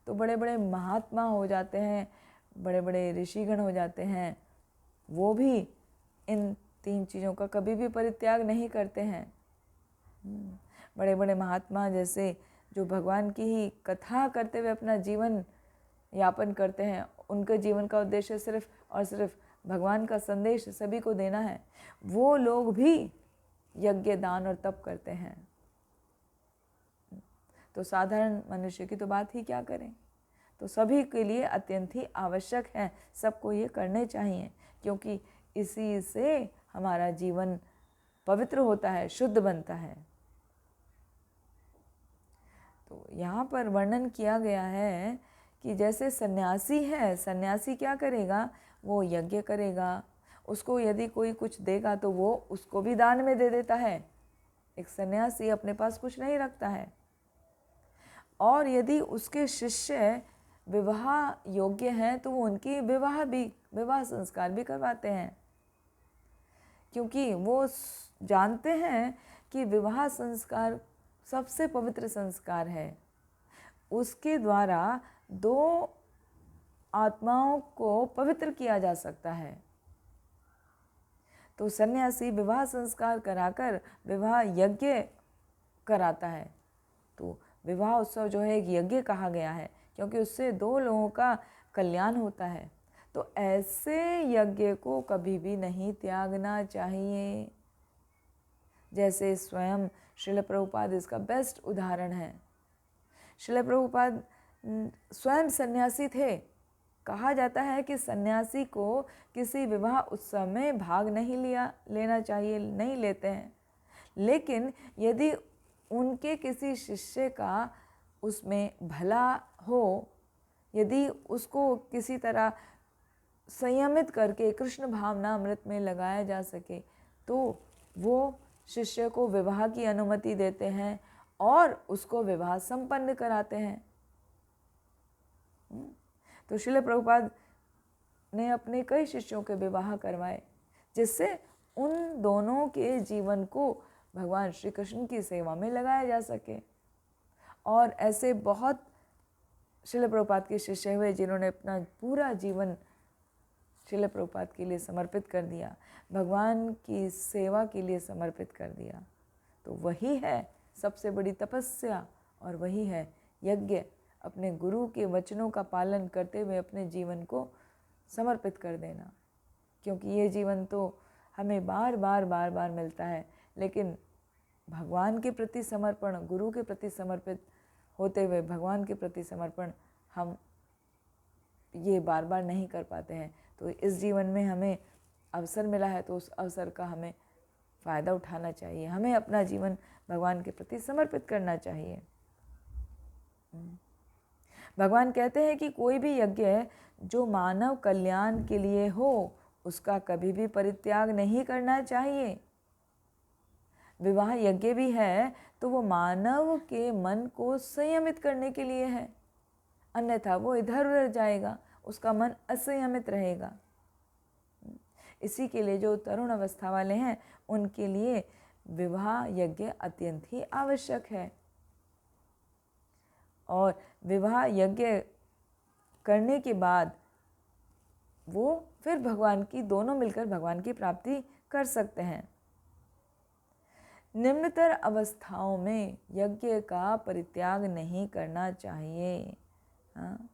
तो बड़े बड़े महात्मा हो जाते हैं, बड़े बड़े ऋषिगण हो जाते हैं, वो भी इन 3 चीज़ों का कभी भी परित्याग नहीं करते हैं। बड़े बड़े महात्मा जैसे जो भगवान की ही कथा करते हुए अपना जीवन यापन करते हैं, उनके जीवन का उद्देश्य सिर्फ और सिर्फ भगवान का संदेश सभी को देना है, वो लोग भी यज्ञ दान और तप करते हैं। तो साधारण मनुष्य की तो बात ही क्या करें। तो सभी के लिए अत्यंत ही आवश्यक है, सबको ये करने चाहिए, क्योंकि इसी से हमारा जीवन पवित्र होता है, शुद्ध बनता है। तो यहाँ पर वर्णन किया गया है कि जैसे सन्यासी है, सन्यासी क्या करेगा? वो यज्ञ करेगा, उसको यदि कोई कुछ देगा तो वो उसको भी दान में दे देता है। एक सन्यासी अपने पास कुछ नहीं रखता है। और यदि उसके शिष्य विवाह योग्य हैं तो वो उनकी विवाह संस्कार भी करवाते हैं, क्योंकि वो जानते हैं कि विवाह संस्कार सबसे पवित्र संस्कार है। उसके द्वारा दो आत्माओं को पवित्र किया जा सकता है। तो सन्यासी विवाह संस्कार कराकर विवाह यज्ञ कराता है। तो विवाह उत्सव जो है एक यज्ञ कहा गया है, क्योंकि उससे दो लोगों का कल्याण होता है। तो ऐसे यज्ञ को कभी भी नहीं त्यागना चाहिए। जैसे स्वयं श्रील प्रभुपाद इसका बेस्ट उदाहरण है। श्रील प्रभुपाद स्वयं सन्यासी थे। कहा जाता है कि सन्यासी को किसी विवाह उत्सव में भाग नहीं लेना चाहिए, नहीं लेते हैं। लेकिन यदि उनके किसी शिष्य का उसमें भला हो, यदि उसको किसी तरह संयमित करके कृष्ण भावना अमृत में लगाया जा सके, तो वो शिष्य को विवाह की अनुमति देते हैं और उसको विवाह संपन्न कराते हैं। तो श्रील प्रभुपाद ने अपने कई शिष्यों के विवाह करवाए, जिससे उन दोनों के जीवन को भगवान श्री कृष्ण की सेवा में लगाया जा सके। और ऐसे बहुत श्रील प्रभुपाद के शिष्य हुए जिन्होंने अपना पूरा जीवन श्रील प्रभुपाद के लिए समर्पित कर दिया, भगवान की सेवा के लिए समर्पित कर दिया। तो वही है सबसे बड़ी तपस्या, और वही है यज्ञ। अपने गुरु के वचनों का पालन करते हुए अपने जीवन को समर्पित कर देना, क्योंकि ये जीवन तो हमें बार बार मिलता है, लेकिन भगवान के प्रति समर्पण, गुरु के प्रति समर्पित होते हुए भगवान के प्रति समर्पण हम ये बार बार नहीं कर पाते हैं। तो इस जीवन में हमें अवसर मिला है तो उस अवसर का हमें फ़ायदा उठाना चाहिए। हमें अपना जीवन भगवान के प्रति समर्पित करना चाहिए। भगवान कहते हैं कि कोई भी यज्ञ जो मानव कल्याण के लिए हो उसका कभी भी परित्याग नहीं करना चाहिए। विवाह यज्ञ भी है तो वो मानव के मन को संयमित करने के लिए है, अन्यथा वो इधर उधर जाएगा, उसका मन असंयमित रहेगा। इसी के लिए जो तरुण अवस्था वाले हैं उनके लिए विवाह यज्ञ अत्यंत ही आवश्यक है। और विवाह यज्ञ करने के बाद वो फिर भगवान की, दोनों मिलकर भगवान की प्राप्ति कर सकते हैं। निम्नतर अवस्थाओं में यज्ञ का परित्याग नहीं करना चाहिए। हाँ,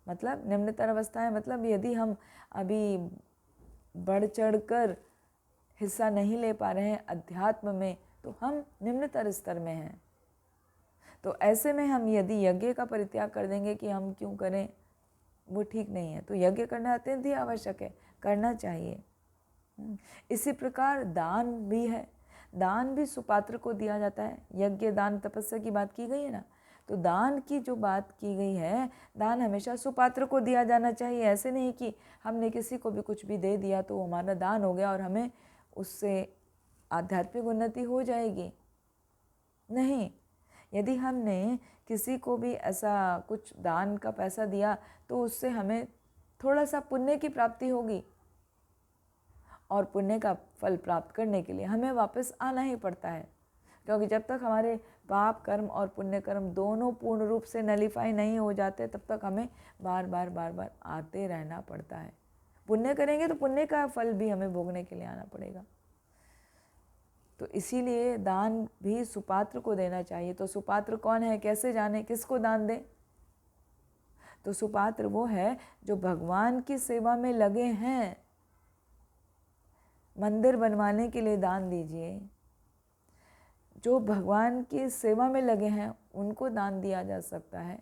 मतलब निम्नतर अवस्थाएं मतलब यदि हम अभी बढ़ चढ़कर हिस्सा नहीं ले पा रहे हैं अध्यात्म में, तो हम निम्नतर स्तर में हैं। तो ऐसे में हम यदि यज्ञ का परित्याग कर देंगे कि हम क्यों करें, वो ठीक नहीं है। तो यज्ञ करना अत्यंत ही आवश्यक है, करना चाहिए। इसी प्रकार दान भी है। दान भी सुपात्र को दिया जाता है। यज्ञ दान तपस्या की बात की गई है ना, तो दान की जो बात की गई है, दान हमेशा सुपात्र को दिया जाना चाहिए। ऐसे नहीं कि हमने किसी को भी कुछ भी दे दिया तो हमारा दान हो गया और हमें उससे आध्यात्मिक उन्नति हो जाएगी। नहीं, यदि हमने किसी को भी ऐसा कुछ दान का पैसा दिया तो उससे हमें थोड़ा सा पुण्य की प्राप्ति होगी, और पुण्य का फल प्राप्त करने के लिए हमें वापस आना ही पड़ता है। क्योंकि जब तक हमारे पाप कर्म और पुण्य कर्म दोनों पूर्ण रूप से नलीफाई नहीं हो जाते, तब तक हमें बार बार आते रहना पड़ता है। पुण्य करेंगे तो पुण्य का फल भी हमें भोगने के लिए आना पड़ेगा। तो इसीलिए दान भी सुपात्र को देना चाहिए। तो सुपात्र कौन है, कैसे जाने, किसको दान दें? तो सुपात्र वो है जो भगवान की सेवा में लगे हैं। मंदिर बनवाने के लिए दान दीजिए। जो भगवान की सेवा में लगे हैं उनको दान दिया जा सकता है।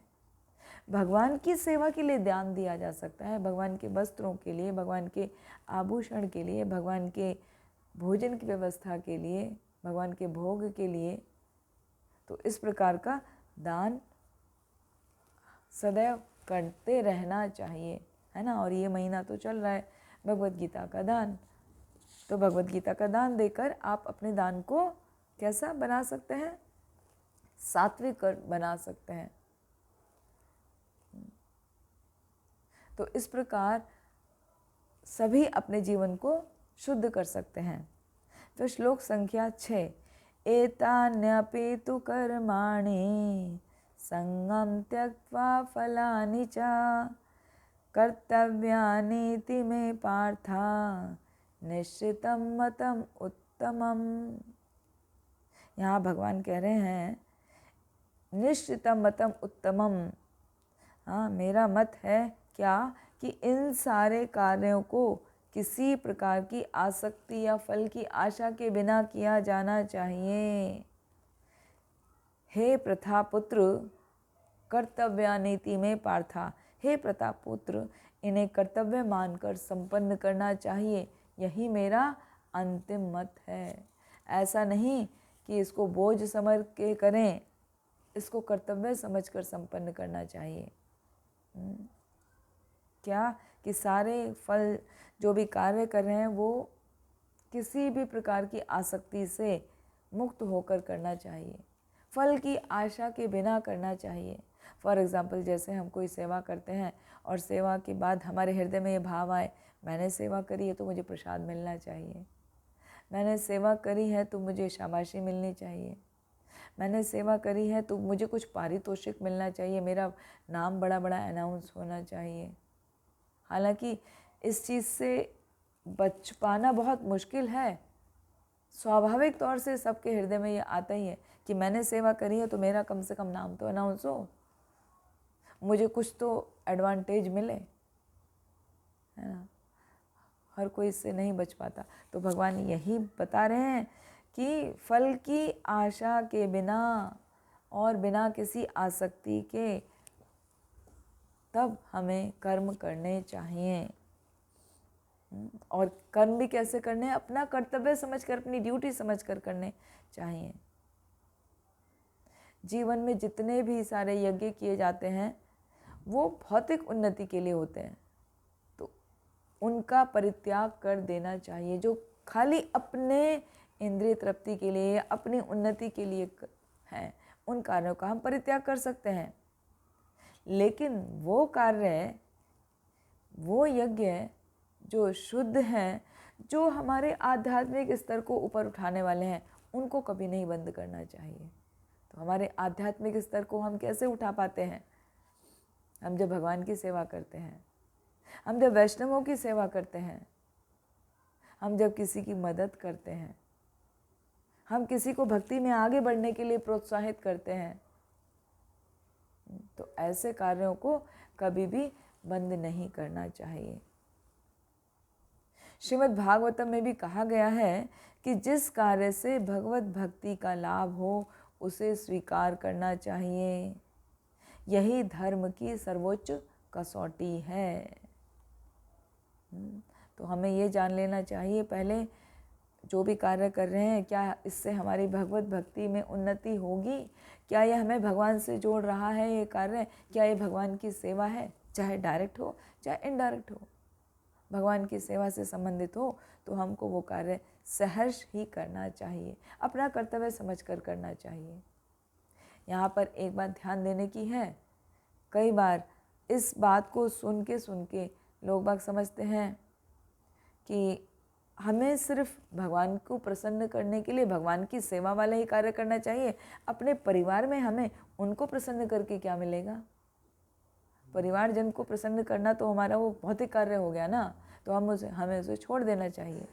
भगवान की सेवा के लिए दान दिया जा सकता है, भगवान के वस्त्रों के लिए, भगवान के आभूषण के लिए, भगवान के भोजन की व्यवस्था के लिए, भगवान के भोग के लिए। तो इस प्रकार का दान सदैव करते रहना चाहिए, है ना। और ये महीना तो चल रहा है भगवद गीता का दान, तो भगवद गीता का दान देकर आप अपने दान को कैसा बना सकते हैं? सात्विक बना सकते हैं। तो इस प्रकार सभी अपने जीवन को शुद्ध कर सकते हैं। तो श्लोक संख्या 6, एतान्यपि तु कर्माणि संगम त्यक्त्वा फलानि च कर्तव्यानीति मे पार्था निश्चितं मतम उत्तमम। यहाँ भगवान कह रहे हैं निश्चितं मतम उत्तमम। हाँ, मेरा मत है क्या कि इन सारे कार्यों को किसी प्रकार की आसक्ति या फल की आशा के बिना किया जाना चाहिए। हे प्रथापुत्र कर्तव्यानीति में पार्था, हे प्रतापुत्र इन्हें कर्तव्य मानकर संपन्न करना चाहिए, यही मेरा अंतिम मत है। ऐसा नहीं कि इसको बोझ समझ के करें, इसको कर्तव्य समझकर संपन्न करना चाहिए। क्या कि सारे फल जो भी कार्य कर रहे हैं वो किसी भी प्रकार की आसक्ति से मुक्त होकर करना चाहिए, फल की आशा के बिना करना चाहिए। फॉर एग्ज़ाम्पल, जैसे हम कोई सेवा करते हैं और सेवा के बाद हमारे हृदय में ये भाव आए, मैंने सेवा करी है तो मुझे प्रसाद मिलना चाहिए, मैंने सेवा करी है तो मुझे शाबाशी मिलनी चाहिए, मैंने सेवा करी है तो मुझे कुछ पारितोषिक मिलना चाहिए, मेरा नाम बड़ा बड़ा अनाउंस होना चाहिए। हालांकि इस चीज़ से बच पाना बहुत मुश्किल है। स्वाभाविक तौर से सबके हृदय में ये आता ही है कि मैंने सेवा करी है तो मेरा कम से कम नाम तो अनाउंस हो, मुझे कुछ तो एडवांटेज मिले, है ना। हर कोई इससे नहीं बच पाता। तो भगवान यही बता रहे हैं कि फल की आशा के बिना और बिना किसी आसक्ति के तब हमें कर्म करने चाहिए। और कर्म भी कैसे करने हैं? अपना कर्तव्य समझकर, अपनी ड्यूटी समझकर करने चाहिए। जीवन में जितने भी सारे यज्ञ किए जाते हैं वो भौतिक उन्नति के लिए होते हैं, तो उनका परित्याग कर देना चाहिए। जो खाली अपने इंद्रिय तृप्ति के लिए, अपनी उन्नति के लिए हैं, उन कार्यों का हम परित्याग कर सकते हैं। लेकिन वो कार्य, वो यज्ञ जो शुद्ध हैं, जो हमारे आध्यात्मिक स्तर को ऊपर उठाने वाले हैं, उनको कभी नहीं बंद करना चाहिए। तो हमारे आध्यात्मिक स्तर को हम कैसे उठा पाते हैं? हम जब भगवान की सेवा करते हैं, हम जब वैष्णवों की सेवा करते हैं, हम जब किसी की मदद करते हैं, हम किसी को भक्ति में आगे बढ़ने के लिए प्रोत्साहित करते हैं, तो ऐसे कार्यों को कभी भी बंद नहीं करना चाहिए। श्रीमद् भागवतम में भी कहा गया है कि जिस कार्य से भगवत भक्ति का लाभ हो उसे स्वीकार करना चाहिए। यही धर्म की सर्वोच्च कसौटी है। तो हमें ये जान लेना चाहिए पहले, जो भी कार्य कर रहे हैं, क्या इससे हमारी भगवत भक्ति में उन्नति होगी? क्या ये हमें भगवान से जोड़ रहा है ये कार्य? क्या ये भगवान की सेवा है? चाहे डायरेक्ट हो चाहे इनडायरेक्ट हो, भगवान की सेवा से संबंधित हो तो हमको वो कार्य सहर्ष ही करना चाहिए, अपना कर्तव्य समझकर करना चाहिए। यहाँ पर एक बात ध्यान देने की है, कई बार इस बात को सुन के लोग बाग समझते हैं कि हमें सिर्फ भगवान को प्रसन्न करने के लिए भगवान की सेवा वाले ही कार्य करना चाहिए, अपने परिवार में हमें उनको प्रसन्न करके क्या मिलेगा? परिवारजन को प्रसन्न करना तो हमारा वो भौतिक कार्य हो गया ना, तो हमें उसे छोड़ देना चाहिए।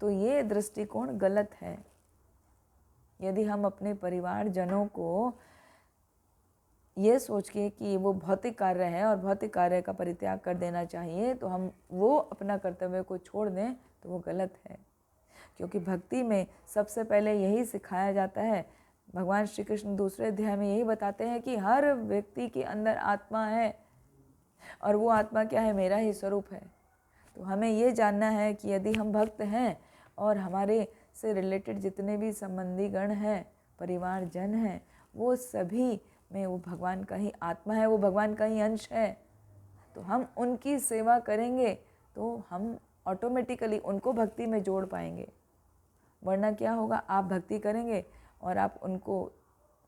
तो ये दृष्टिकोण गलत है। यदि हम अपने परिवारजनों को ये सोच के कि वो भौतिक कार्य है और भौतिक कार्य का परित्याग कर देना चाहिए, तो हम वो अपना कर्तव्य को छोड़ दें, तो वो गलत है। क्योंकि भक्ति में सबसे पहले यही सिखाया जाता है। भगवान श्री कृष्ण दूसरे अध्याय में यही बताते हैं कि हर व्यक्ति के अंदर आत्मा है और वो आत्मा क्या है? मेरा ही स्वरूप है। तो हमें ये जानना है कि यदि हम भक्त हैं और हमारे से रिलेटेड जितने भी संबंधी गण हैं, परिवारजन हैं, वो सभी में वो भगवान का ही आत्मा है, वो भगवान का ही अंश है। तो हम उनकी सेवा करेंगे तो हम ऑटोमेटिकली उनको भक्ति में जोड़ पाएंगे। वरना क्या होगा, आप भक्ति करेंगे और आप उनको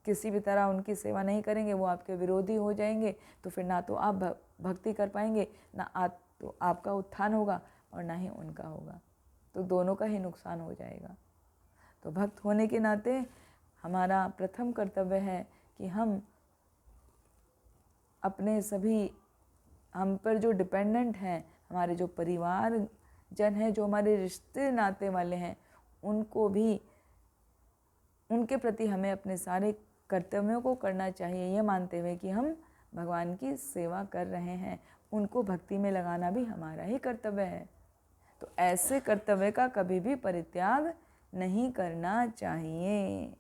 किसी भी तरह उनकी सेवा नहीं करेंगे, वो आपके विरोधी हो जाएंगे। तो फिर ना तो आप भक्ति कर पाएंगे, ना तो आपका उत्थान होगा और ना ही उनका होगा, तो दोनों का ही नुकसान हो जाएगा। तो भक्त होने के नाते हमारा प्रथम कर्तव्य है कि हम अपने सभी हम पर जो डिपेंडेंट हैं, हमारे जो परिवार जन हैं, जो हमारे रिश्ते नाते वाले हैं, उनको भी उनके प्रति हमें अपने सारे कर्तव्यों को करना चाहिए, ये मानते हुए कि हम भगवान की सेवा कर रहे हैं। उनको भक्ति में लगाना भी हमारा ही कर्तव्य है। तो ऐसे कर्तव्य का कभी भी परित्याग नहीं करना चाहिए।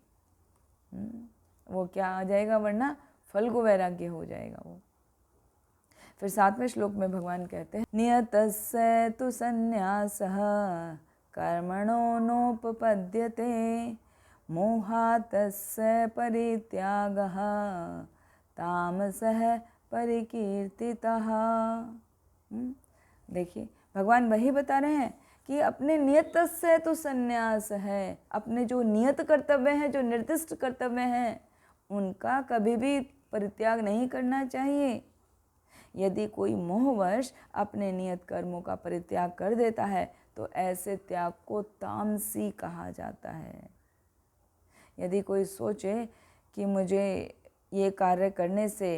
वो क्या आ जाएगा, वरना फल्गु वैराग्य हो जाएगा वो। फिर 7वें श्लोक में भगवान कहते हैं, नियतस्य तु संन्यासः कर्मणो नोपपद्यते मोहातस्य परित्यागः तामसः परिकीर्तितः। देखिए, भगवान वही बता रहे हैं कि अपने नियतस्य तो संन्यास है, अपने जो नियत कर्तव्य हैं, जो निर्दिष्ट कर्तव्य हैं, उनका कभी भी परित्याग नहीं करना चाहिए। यदि कोई मोहवश अपने नियत कर्मों का परित्याग कर देता है तो ऐसे त्याग को तामसी कहा जाता है। यदि कोई सोचे कि मुझे ये कार्य करने से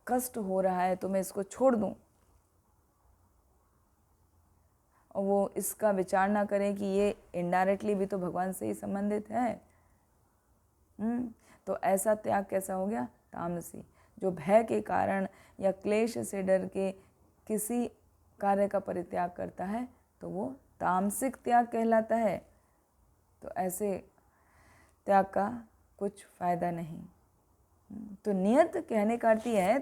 कष्ट हो रहा है तो मैं इसको छोड़ दूं, और वो इसका विचार ना करें कि ये इनडायरेक्टली भी तो भगवान से ही संबंधित है, तो ऐसा त्याग कैसा हो गया, तामसी। जो भय के कारण या क्लेश से डर के किसी कार्य का परित्याग करता है तो वो तामसिक त्याग कहलाता है। तो ऐसे त्याग का कुछ फायदा नहीं। तो नियत कहने का अर्थ है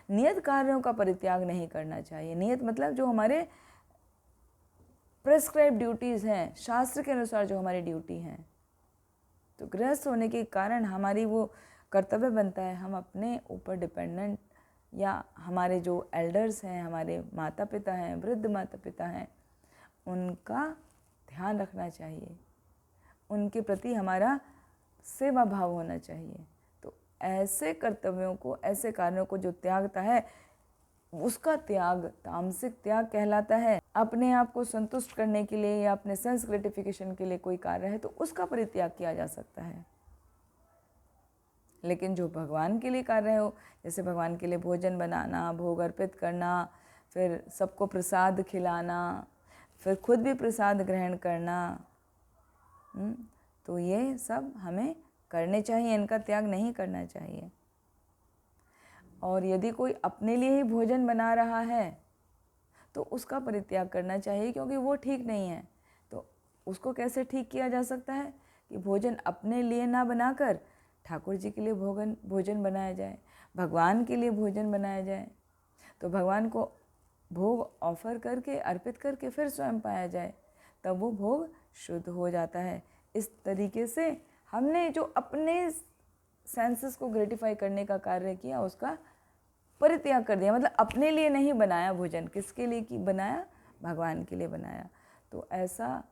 नियत कार्यों का परित्याग नहीं करना चाहिए। नियत मतलब जो हमारे प्रेस्क्राइब ड्यूटीज़ हैं, शास्त्र के अनुसार जो हमारी ड्यूटी हैं। तो गृहस्थ होने के कारण हमारी वो कर्तव्य बनता है, हम अपने ऊपर डिपेंडेंट या हमारे जो एल्डर्स हैं, हमारे माता पिता हैं, वृद्ध माता पिता हैं, उनका ध्यान रखना चाहिए, उनके प्रति हमारा सेवा भाव होना चाहिए। तो ऐसे कर्तव्यों को, ऐसे कार्यों को जो त्यागता है उसका त्याग तामसिक त्याग कहलाता है। अपने आप को संतुष्ट करने के लिए या अपने सेंस ग्रेटिफिकेशन के लिए कोई कार्य है तो उसका परित्याग किया जा सकता है। लेकिन जो भगवान के लिए कार्य हो, जैसे भगवान के लिए भोजन बनाना, भोग अर्पित करना, फिर सबको प्रसाद खिलाना, फिर खुद भी प्रसाद ग्रहण करना, तो ये सब हमें करने चाहिए, इनका त्याग नहीं करना चाहिए। और यदि कोई अपने लिए ही भोजन बना रहा है तो उसका परित्याग करना चाहिए, क्योंकि वो ठीक नहीं है। तो उसको कैसे ठीक किया जा सकता है कि भोजन अपने लिए ना बनाकर ठाकुर जी के लिए भोजन बनाया जाए, भगवान के लिए भोजन बनाया जाए। तो भगवान को भोग ऑफर करके, अर्पित करके फिर स्वयं पाया जाए, तब वो भोग शुद्ध हो जाता है। इस तरीके से हमने जो अपने सेंसेस को ग्रेटिफाई करने का कार्य किया उसका परित्याग कर दिया। मतलब अपने लिए नहीं बनाया भोजन, किसके लिए की बनाया, भगवान के लिए बनाया। तो ऐसा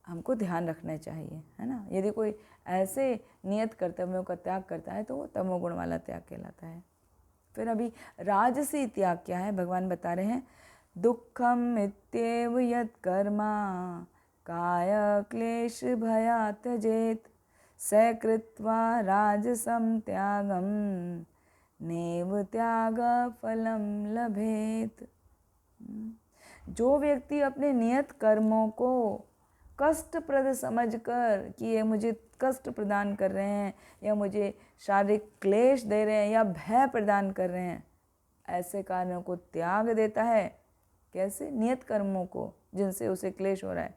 हमको ध्यान रखना चाहिए, है ना। यदि कोई ऐसे नियत कर्तव्यों का त्याग करता है तो वो तमोगुण वाला त्याग कहलाता है। फिर अभी राजसी त्याग क्या है, भगवान बता रहे हैं, दुखम इत्येव यत् कर्मा काय क्लेश भया त्यजेत स कृत्वा राजसम त्यागम नेव त्याग फलम लभेत। जो व्यक्ति अपने नियत कर्मों को कष्टप्रद समझकर कि ये मुझे कष्ट प्रदान कर रहे हैं या मुझे शारीरिक क्लेश दे रहे हैं या भय प्रदान कर रहे हैं, ऐसे कार्यों को त्याग देता है। कैसे, नियत कर्मों को जिनसे उसे क्लेश हो रहा है,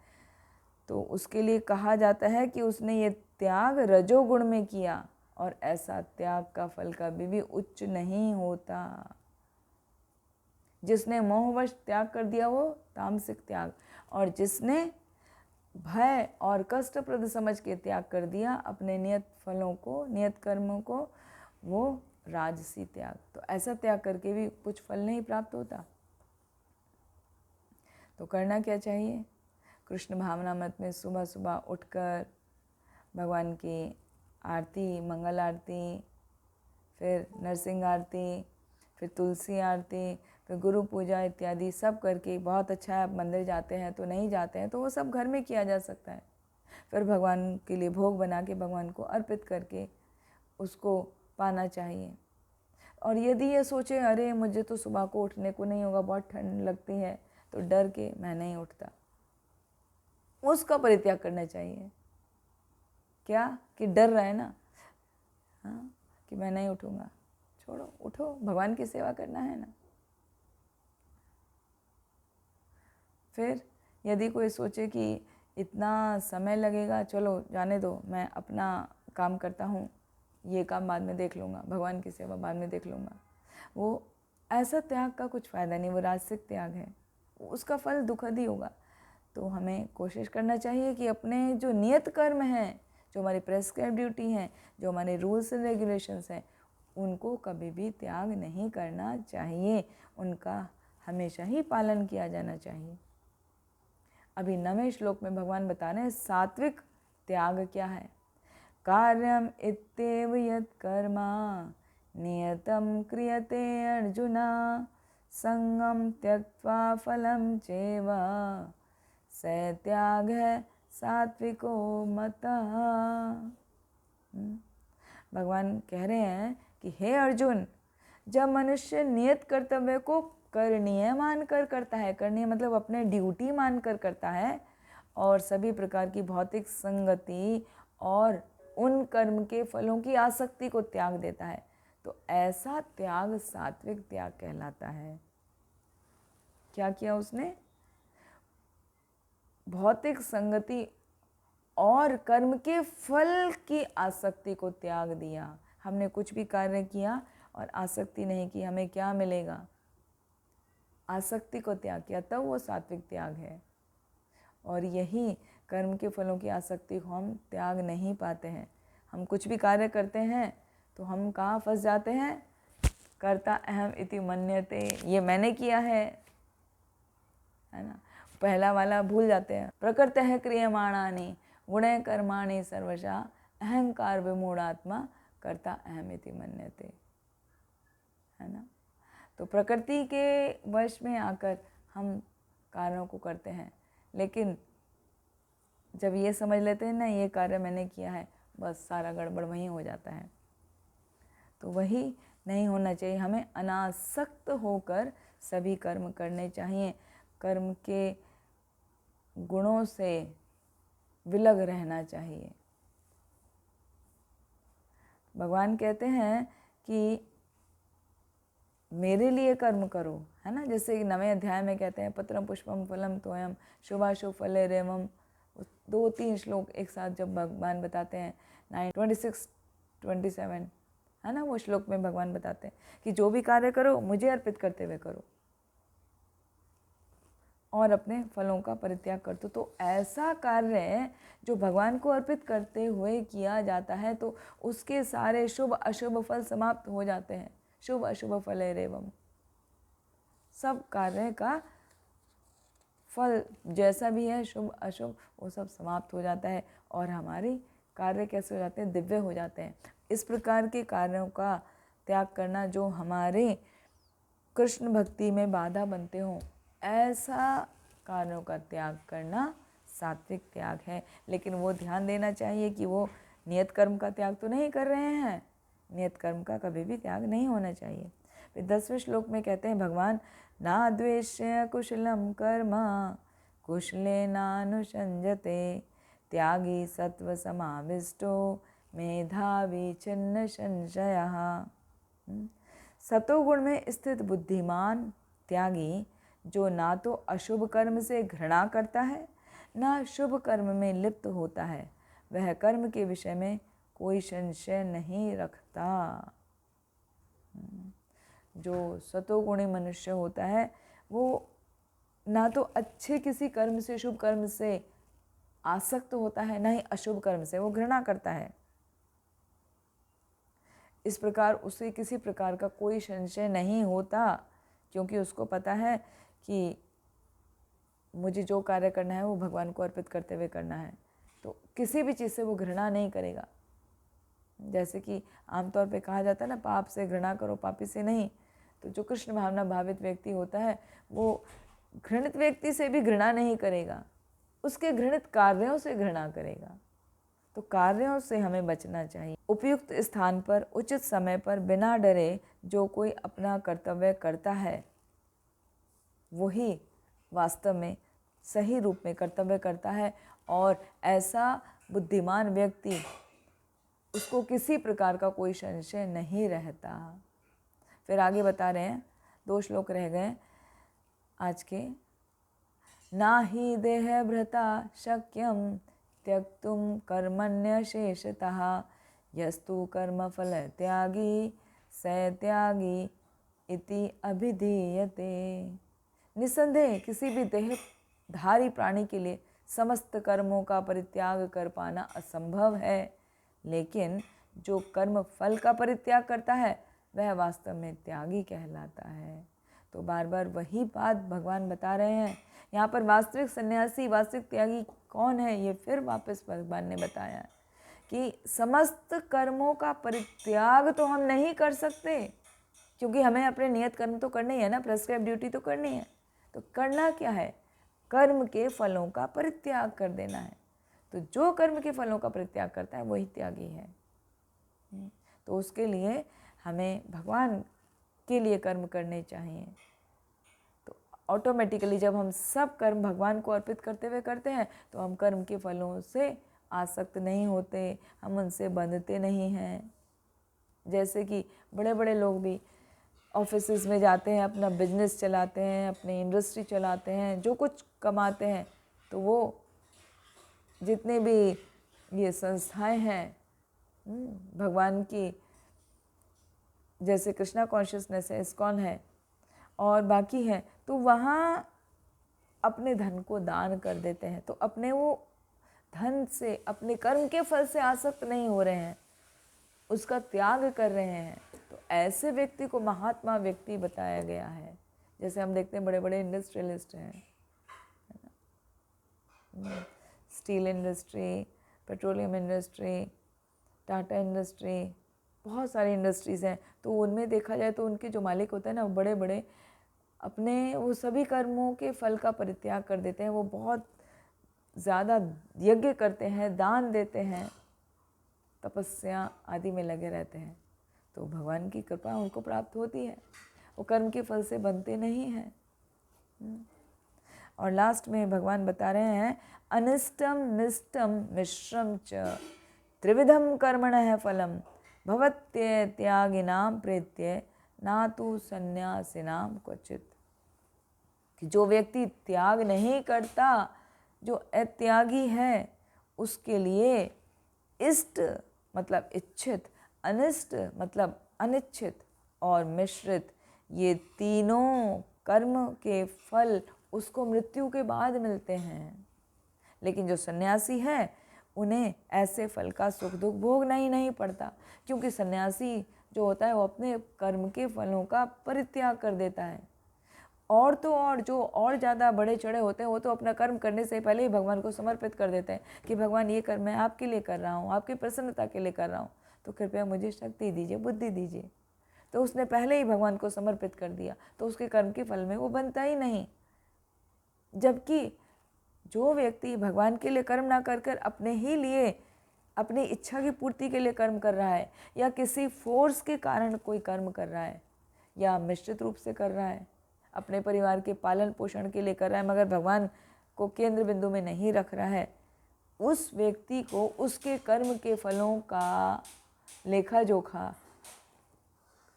तो उसके लिए कहा जाता है कि उसने ये त्याग रजोगुण में किया, और ऐसा त्याग का फल कभी भी उच्च नहीं होता। जिसने मोहवश त्याग कर दिया वो तामसिक त्याग, और जिसने भय और कष्टप्रद समझ के त्याग कर दिया अपने नियत फलों को, नियत कर्मों को, वो राजसी त्याग। तो ऐसा त्याग करके भी कुछ फल नहीं प्राप्त होता। तो करना क्या चाहिए? कृष्ण भावनामृत में सुबह सुबह उठकर भगवान की आरती, मंगल आरती, फिर नरसिंह आरती, फिर तुलसी आरती, फिर गुरु पूजा इत्यादि सब करके, बहुत अच्छा है आप मंदिर जाते हैं तो नहीं जाते हैं तो वो सब घर में किया जा सकता है। फिर भगवान के लिए भोग बना के भगवान को अर्पित करके उसको पाना चाहिए। और यदि ये सोचे अरे मुझे तो सुबह को उठने को नहीं होगा, बहुत ठंड लगती है, तो डर के मैं नहीं उठता, उसका परित्याग करना चाहिए। क्या कि डर रहा है ना, हाँ, कि मैं नहीं उठूँगा, छोड़ो, उठो, भगवान की सेवा करना है ना। फिर यदि कोई सोचे कि इतना समय लगेगा, चलो जाने दो, मैं अपना काम करता हूँ, ये काम बाद में देख लूँगा, भगवान की सेवा बाद में देख लूँगा, वो ऐसा त्याग का कुछ फ़ायदा नहीं, वो राजसिक त्याग है, उसका फल दुखद ही होगा। तो हमें कोशिश करना चाहिए कि अपने जो नियत कर्म हैं, जो हमारी प्रेस्क्राइब ड्यूटी हैं, जो हमारे रूल्स एंड रेगुलेशंस हैं, उनको कभी भी त्याग नहीं करना चाहिए, उनका हमेशा ही पालन किया जाना चाहिए। अभी 9वें श्लोक में भगवान बता रहे हैं सात्विक त्याग क्या है। कार्यम इत्येव यत् कर्मा नियतम क्रियते अर्जुन संगम त्यक्त्वा फलम चैव स त्याग है सात्विको मतः। भगवान कह रहे हैं कि हे अर्जुन, जब मनुष्य नियत कर्तव्य को करणीय मानकर करता है, करणीय मतलब अपने ड्यूटी मानकर करता है, और सभी प्रकार की भौतिक संगति और उन कर्म के फलों की आसक्ति को त्याग देता है, तो ऐसा त्याग सात्विक त्याग कहलाता है। क्या किया उसने? भौतिक संगति और कर्म के फल की आसक्ति को त्याग दिया। हमने कुछ भी कार्य किया और आसक्ति नहीं की, हमें क्या मिलेगा, आसक्ति को त्याग किया, तब वो सात्विक त्याग है। और यही कर्म के फलों की आसक्ति को हम त्याग नहीं पाते हैं। हम कुछ भी कार्य करते हैं तो हम कहाँ फंस जाते हैं, कर्ता अहम इति मन्यते, ये मैंने किया है ना, पहला वाला भूल जाते हैं। प्रकृतः क्रियमाणानि गुणे कर्माणि सर्वशः अहंकार विमूढ़ात्मा कर्ता अहम इति मन्यते, है ना। तो प्रकृति के वश में आकर हम कार्यों को करते हैं, लेकिन जब ये समझ लेते हैं ना ये कार्य मैंने किया है, बस सारा गड़बड़ वहीं हो जाता है। तो वही नहीं होना चाहिए, हमें अनासक्त होकर सभी कर्म करने चाहिए, कर्म के गुणों से विलग रहना चाहिए। भगवान कहते हैं कि मेरे लिए कर्म करो, है ना। जैसे 9वें अध्याय में कहते हैं पत्रम पुष्पम फलम तोयम शुभाशुभ फले रेवम, 2-3 श्लोक एक साथ जब भगवान बताते हैं 9, 26, 27, है ना, वो श्लोक में भगवान बताते हैं कि जो भी कार्य करो मुझे अर्पित करते हुए करो और अपने फलों का परित्याग कर दो। तो ऐसा कार्य जो भगवान को अर्पित करते हुए किया जाता है तो उसके सारे शुभ अशुभ फल समाप्त हो जाते हैं। शुभ अशुभ फले रेवम, सब कार्य का फल जैसा भी है शुभ अशुभ वो सब समाप्त हो जाता है और हमारी कार्य कैसे हो जाते हैं, दिव्य हो जाते हैं। इस प्रकार के कार्यों का त्याग करना जो हमारे कृष्ण भक्ति में बाधा बनते हों, ऐसा कार्यों का त्याग करना सात्विक त्याग है। लेकिन वो ध्यान देना चाहिए कि वो नियत कर्म का त्याग तो नहीं कर रहे हैं, नियत कर्म का कभी भी त्याग नहीं होना चाहिए। फिर 10वें श्लोक में कहते हैं भगवान, ना द्वेष्य कुशलम कर्म कुशलेनानुषंजते त्यागी सत्व समाविष्टो मेधावी छिन्न संशयः। सतोगुण में स्थित बुद्धिमान त्यागी जो ना तो अशुभ कर्म से घृणा करता है ना शुभ कर्म में लिप्त होता है, वह कर्म के विषय में कोई संशय नहीं रखता। जो सतोगुणी मनुष्य होता है वो ना तो अच्छे किसी कर्म से, शुभ कर्म से आसक्त होता है, ना ही अशुभ कर्म से वो घृणा करता है। इस प्रकार उसे किसी प्रकार का कोई संशय नहीं होता, क्योंकि उसको पता है कि मुझे जो कार्य करना है वो भगवान को अर्पित करते हुए करना है, तो किसी भी चीज़ से वो घृणा नहीं करेगा। जैसे कि आमतौर पे कहा जाता है ना, पाप से घृणा करो, पापी से नहीं। तो जो कृष्ण भावना भावित व्यक्ति होता है वो घृणित व्यक्ति से भी घृणा नहीं करेगा, उसके घृणित कार्यों से घृणा करेगा। तो कार्यों से हमें बचना चाहिए। उपयुक्त स्थान पर उचित समय पर बिना डरे जो कोई अपना कर्तव्य करता है वही वास्तव में सही रूप में कर्तव्य करता है, और ऐसा बुद्धिमान व्यक्ति, उसको किसी प्रकार का कोई संशय नहीं रहता। फिर आगे बता रहे हैं, 2 श्लोक रह गए आज के। ना ही देह भ्रता शक्यम त्यक्तुम कर्मण्यशेषतः यस्तु कर्मफल त्यागी स त्यागी इति अभिधीयते। निसंदेह किसी भी देहधारी प्राणी के लिए समस्त कर्मों का परित्याग कर पाना असंभव है, लेकिन जो कर्म फल का परित्याग करता है वह वास्तव में त्यागी कहलाता है। तो बार बार वही बात भगवान बता रहे हैं यहाँ पर। वास्तविक सन्यासी, वास्तविक त्यागी कौन है, ये फिर वापस भगवान ने बताया कि समस्त कर्मों का परित्याग तो हम नहीं कर सकते, क्योंकि हमें अपने नियत कर्म तो करने ही है ना, प्रेस्क्राइब ड्यूटी तो करनी है। तो करना क्या है, कर्म के फलों का परित्याग कर देना है। तो जो कर्म के फलों का परित्याग करता है वही त्यागी है। तो उसके लिए हमें भगवान के लिए कर्म करने चाहिए। तो ऑटोमेटिकली जब हम सब कर्म भगवान को अर्पित करते हुए करते हैं तो हम कर्म के फलों से आसक्त नहीं होते, हम उनसे बंधते नहीं हैं। जैसे कि बड़े बड़े लोग भी ऑफिसेज में जाते हैं, अपना बिजनेस चलाते हैं, अपनी इंडस्ट्री चलाते हैं, जो कुछ कमाते हैं, तो वो जितने भी ये संस्थाएं हैं भगवान की, जैसे कृष्णा कॉन्शियसनेस है, इस्कॉन है और बाकी है, तो वहाँ अपने धन को दान कर देते हैं। तो अपने वो धन से, अपने कर्म के फल से आसक्त नहीं हो रहे हैं, उसका त्याग कर रहे हैं। तो ऐसे व्यक्ति को महात्मा व्यक्ति बताया गया है। जैसे हम देखते हैं बड़े बड़े इंडस्ट्रियलिस्ट हैं, steel industry, petroleum industry, Tata industry, बहुत सारी इंडस्ट्रीज़ हैं। तो उनमें देखा जाए तो उनके जो मालिक होते हैं ना, बड़े बड़े अपने वो सभी कर्मों के फल का परित्याग कर देते हैं। वो बहुत ज़्यादा यज्ञ करते हैं, दान देते हैं, तपस्या आदि में लगे रहते हैं। तो भगवान की कृपा उनको प्राप्त होती है, वो कर्म के फल से बनते नहीं हैं। और लास्ट में भगवान बता रहे हैं, अनिष्टम निष्टम मिश्रम च त्रिविधम कर्मणः फलम भवत्य त्यागिनाम प्रेत्य ना तो सन्यासिनाम क्वचित। कि जो व्यक्ति त्याग नहीं करता, जो अत्यागी है, उसके लिए इष्ट मतलब इच्छित, अनिष्ट मतलब अनिच्छित और मिश्रित, ये तीनों कर्म के फल उसको मृत्यु के बाद मिलते हैं। लेकिन जो सन्यासी है उन्हें ऐसे फल का सुख दुख भोगना ही नहीं पड़ता, क्योंकि सन्यासी जो होता है वो अपने कर्म के फलों का परित्याग कर देता है। और तो और जो और ज़्यादा बड़े चढ़े होते हैं वो तो अपना कर्म करने से पहले ही भगवान को समर्पित कर देते हैं कि भगवान ये कर्म मैं आपके लिए कर रहा हूँ, आपकी प्रसन्नता के लिए कर रहा हूँ, तो कृपया मुझे शक्ति दीजिए, बुद्धि दीजिए। तो उसने पहले ही भगवान को समर्पित कर दिया, तो उसके कर्म के फल में वो बनता ही नहीं। जबकि जो व्यक्ति भगवान के लिए कर्म ना कर कर अपने ही लिए, अपनी इच्छा की पूर्ति के लिए कर्म कर रहा है, या किसी फोर्स के कारण कोई कर्म कर रहा है, या मिश्रित रूप से कर रहा है, अपने परिवार के पालन पोषण के लिए कर रहा है, मगर भगवान को केंद्र बिंदु में नहीं रख रहा है, उस व्यक्ति को उसके कर्म के फलों का लेखा जोखा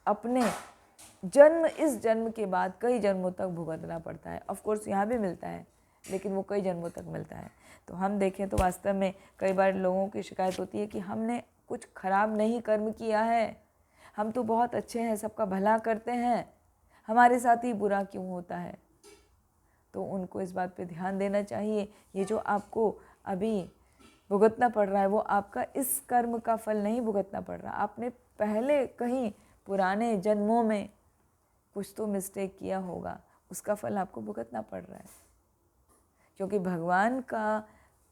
अपने जन्म, इस जन्म के बाद कई जन्मों तक भुगतना पड़ता है। ऑफ कोर्स यहाँ भी मिलता है, लेकिन वो कई जन्मों तक मिलता है। तो हम देखें तो वास्तव में कई बार लोगों की शिकायत होती है कि हमने कुछ खराब नहीं कर्म किया है, हम तो बहुत अच्छे हैं, सबका भला करते हैं, हमारे साथ ही बुरा क्यों होता है। तो उनको इस बात पे ध्यान देना चाहिए, ये जो आपको अभी भुगतना पड़ रहा है वो आपका इस कर्म का फल नहीं भुगतना पड़ रहा, आपने पहले कहीं पुराने जन्मों में कुछ तो मिस्टेक किया होगा, उसका फल आपको भुगतना पड़ रहा है। क्योंकि भगवान का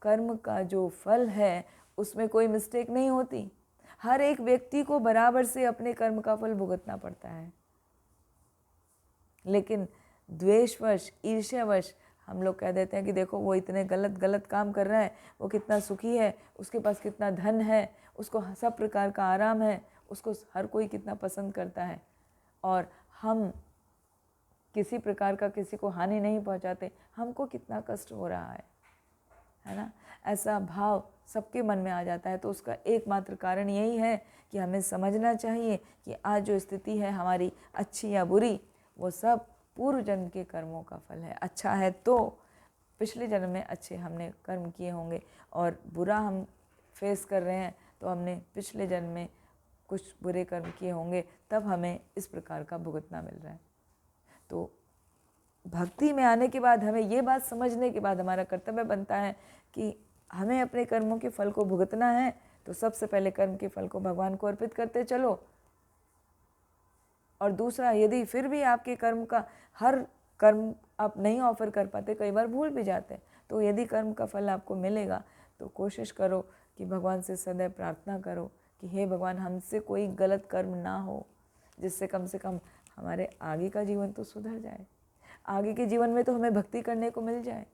कर्म का जो फल है उसमें कोई मिस्टेक नहीं होती। हर एक व्यक्ति को बराबर से अपने कर्म का फल भुगतना पड़ता है, लेकिन द्वेषवश, ईर्ष्यावश हम लोग कह देते हैं कि देखो वो इतने गलत काम कर रहा है, वो कितना सुखी है, उसके पास कितना धन है, उसको सब प्रकार का आराम है, उसको हर कोई कितना पसंद करता है, और हम किसी प्रकार का किसी को हानि नहीं पहुंचाते, हमको कितना कष्ट हो रहा है ना। ऐसा भाव सबके मन में आ जाता है। तो उसका एकमात्र कारण यही है कि हमें समझना चाहिए कि आज जो स्थिति है हमारी, अच्छी या बुरी, वो सब पूर्व जन्म के कर्मों का फल है। अच्छा है तो पिछले जन्म में अच्छे हमने कर्म किए होंगे, और बुरा हम फेस कर रहे हैं तो हमने पिछले जन्म में कुछ बुरे कर्म किए होंगे, तब हमें इस प्रकार का भुगतना मिल रहा है। तो भक्ति में आने के बाद हमें ये बात समझने के बाद हमारा कर्तव्य बनता है कि हमें अपने कर्मों के फल को भुगतना है, तो सबसे पहले कर्म के फल को भगवान को अर्पित करते चलो। और दूसरा, यदि फिर भी आपके कर्म का हर कर्म आप नहीं ऑफर कर पाते, कई बार भूल भी जाते हैं, तो यदि कर्म का फल आपको मिलेगा तो कोशिश करो कि भगवान से सदैव प्रार्थना करो कि हे भगवान, हमसे कोई गलत कर्म ना हो, जिससे कम से कम हमारे आगे का जीवन तो सुधर जाए, आगे के जीवन में तो हमें भक्ति करने को मिल जाए,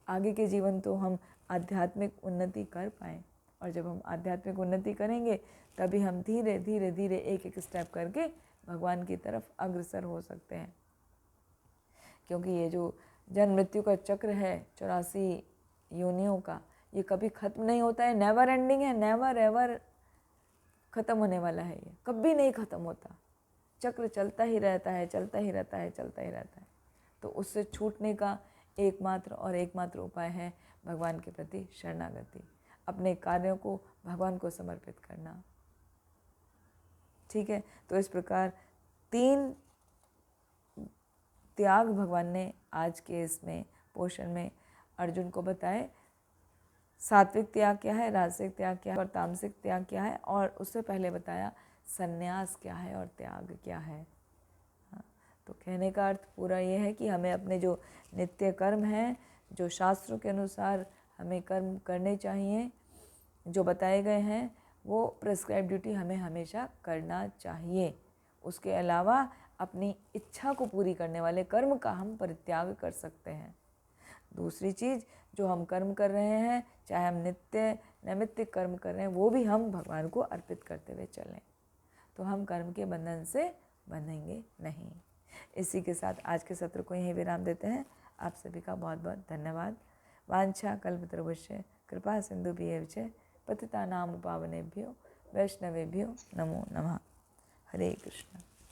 आगे के जीवन तो हम आध्यात्मिक उन्नति कर पाएँ। और जब हम आध्यात्मिक उन्नति करेंगे तभी हम धीरे धीरे धीरे एक एक स्टेप करके भगवान की तरफ अग्रसर हो सकते हैं। क्योंकि ये जो जन्म मृत्यु का चक्र है 84 योनियों का, ये कभी ख़त्म नहीं होता है, नेवर एंडिंग है, नेवर एवर ख़त्म होने वाला है, ये कभी नहीं ख़त्म होता। चक्र चलता ही रहता है, चलता ही रहता है, चलता ही रहता है। तो उससे छूटने का एकमात्र उपाय है भगवान के प्रति शरणागति, अपने कार्यों को भगवान को समर्पित करना। ठीक है, तो इस प्रकार 3 त्याग भगवान ने आज के इसमें पोषण में अर्जुन को बताए। सात्विक त्याग क्या है, राजसिक त्याग क्या है और तामसिक त्याग क्या है, और उससे पहले बताया संन्यास क्या है और त्याग क्या है। तो कहने का अर्थ पूरा ये है कि हमें अपने जो नित्य कर्म हैं, जो शास्त्रों के अनुसार हमें कर्म करने चाहिए, जो बताए गए हैं, वो प्रिस्क्राइब ड्यूटी हमें हमेशा करना चाहिए। उसके अलावा अपनी इच्छा को पूरी करने वाले कर्म का हम परित्याग कर सकते हैं। दूसरी चीज़, जो हम कर्म कर रहे हैं, चाहे हम नित्य नैमित्तिक कर्म कर रहे हैं, वो भी हम भगवान को अर्पित करते हुए चलें, तो हम कर्म के बंधन से बंधेंगे नहीं। इसी के साथ आज के सत्र को यहीं विराम देते हैं। आप सभी का बहुत बहुत धन्यवाद। वांछा कल्पतरुभ्यश्च कृपा सिंधुभ्येव च पतितानां पावनेभ्यो वैष्णवेभ्यो नमो नमः। हरे कृष्ण।